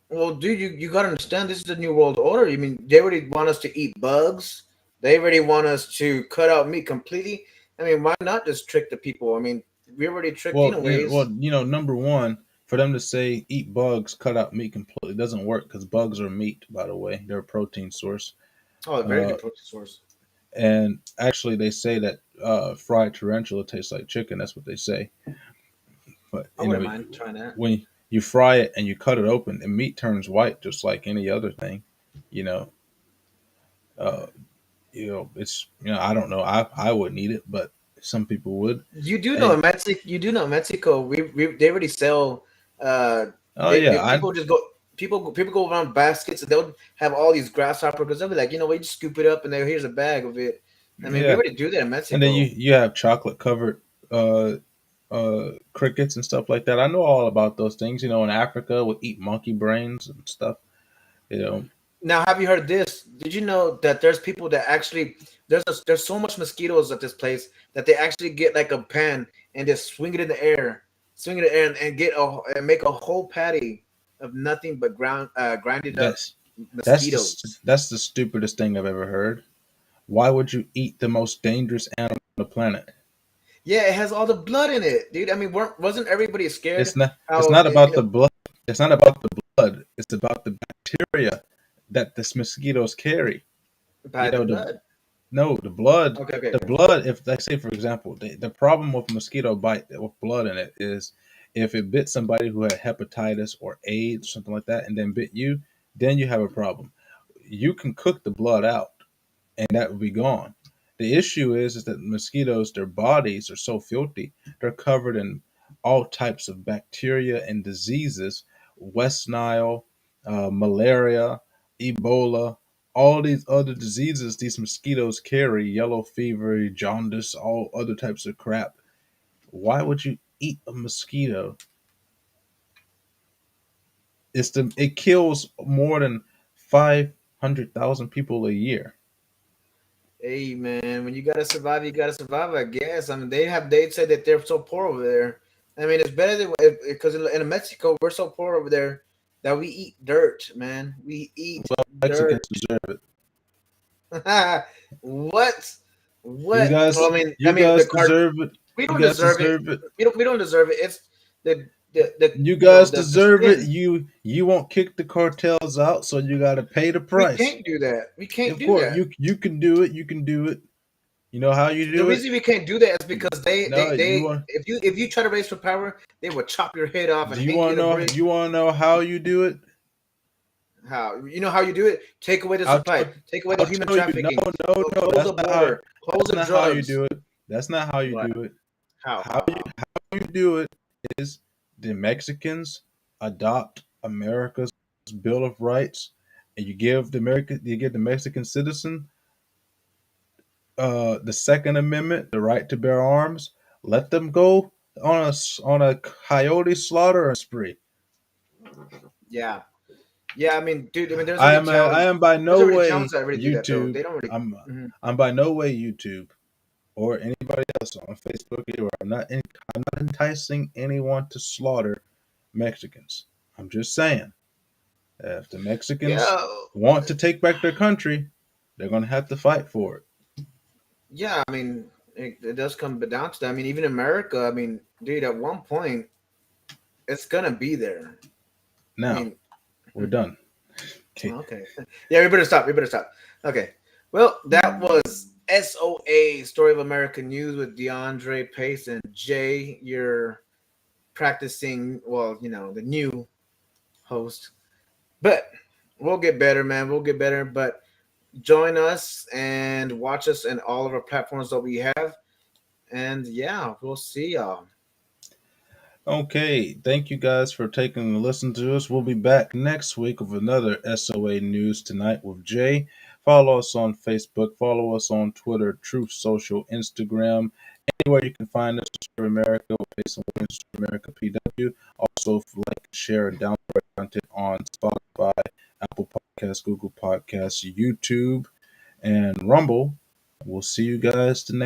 Well, dude, you gotta understand. This is the new world order. I mean, they already want us to eat bugs. They already want us to cut out meat completely. I mean, why not just trick the people? I mean, we already tricked Well, anyways. number one, for them to say eat bugs, cut out meat completely doesn't work because bugs are meat. By the way, they're a protein source. Oh, a very Uh, good protein source. and actually, they say that fried tarantula tastes like chicken. That's what they say. But I wouldn't mind trying that. when you fry it and you cut it open, the meat turns white just like any other thing. You know, uh, it's I don't know. I wouldn't eat it, but some people would. You do know Hey, in Mexico. You do know in Mexico. We they already sell. Uh, oh yeah, I people just go. People go around baskets and they'll have all these grasshopper because they'll be like, you know what, you just scoop it up and there here's a bag of it. I mean, we yeah. already do that in And then you Mexico. you have chocolate covered uh crickets and stuff like that. I know all about those things. In Africa we eat monkey brains and stuff. You know, Now, have you heard this? Did you know that there's people that actually there's so much mosquitoes at this place that they actually get like a pan and just swing it in the air, swing it in the air and get and make a whole patty of nothing but grinded up that's mosquitoes. that's the stupidest thing I've ever heard. Why would you eat the most dangerous animal on the planet? Yeah, it has all the blood in it, dude. I mean, wasn't everybody It's scared not. It's how not about the blood. It's not about the blood. It's about the bacteria that the mosquitoes carry. You by the know, blood? no, the blood. Okay, okay, The okay. blood. If let's say, for example, the problem with mosquito bite with blood in it is if it bit somebody who had hepatitis or AIDS or something like that, and then bit you, then you have a problem. You can cook the blood out and that would be gone. The issue is that mosquitoes, their bodies are so filthy. They're covered in all types of bacteria and diseases, West Nile, malaria, Ebola, all these other diseases these mosquitoes carry, yellow fever, jaundice, all other types of crap. Why would you eat a mosquito? It kills more than 500,000 people a year. Hey man, when you gotta survive. I guess. I mean, they said that they're so poor over there. I mean, it's better than because in Mexico we're so poor over there that we eat dirt, man. We eat Well, Mexicans dirt. deserve it. What? You What? guys, Well, I mean, the card. deserve it. We You don't guys deserve it. deserve it. We don't deserve it. It's the You guys the deserve it. sin. You won't kick the cartels out, so you got to pay the We price. can't do that. We can't Of do course, that. you can do it. You can do it. You know how you The do it? reason we can't do that is because No, you they want. if you try to race for power, they will chop your head off and Do you hang you want in to a know? bridge. You want to know how you do it? How you know how you do it? Take away the I'll supply, tell. take away the I'll human tell you. No, trafficking, no, no. close the border, close That's the not how you drugs. do it. That's not how you What? do it. How How how how? you do it is the Mexicans adopt America's Bill of Rights, and you give the Mexican citizen the Second Amendment, the right to bear arms. Let them go on a coyote slaughter spree. Yeah, yeah. I mean, dude. I mean, there's already I towns. am by There's no already towns way that already do that though. YouTube. They don't really. I'm Mhm. I'm by no way YouTube or anybody else on Facebook either. I'm not enticing anyone to slaughter Mexicans. I'm just saying if the Mexicans Yeah, want to take back their country, they're going to have to fight for it. yeah. I mean, it does come down to that. I mean, even America. I mean, dude. At one point, it's gonna be there. I Now mean, we're done. Okay. okay. Yeah, we better stop. We better stop. Okay. Well, that was SOA Story of American News with DeAndre Pace and Jay. You're practicing, well, the new host. But we'll get better, man. We'll get better. But join us and watch us in all of our platforms that we have. And yeah, we'll see y'all. Okay, thank you guys for taking a listen to us. We'll be back next week with another SOA News Tonight with Jay. Follow us on Facebook, follow us on Twitter, Truth Social, Instagram, anywhere you can find us, Serve America, or Pace and Williams, Serve America PW. Also, like, share, and download our content on Spotify, Apple Podcasts, Google Podcasts, YouTube, and Rumble. We'll see you guys the next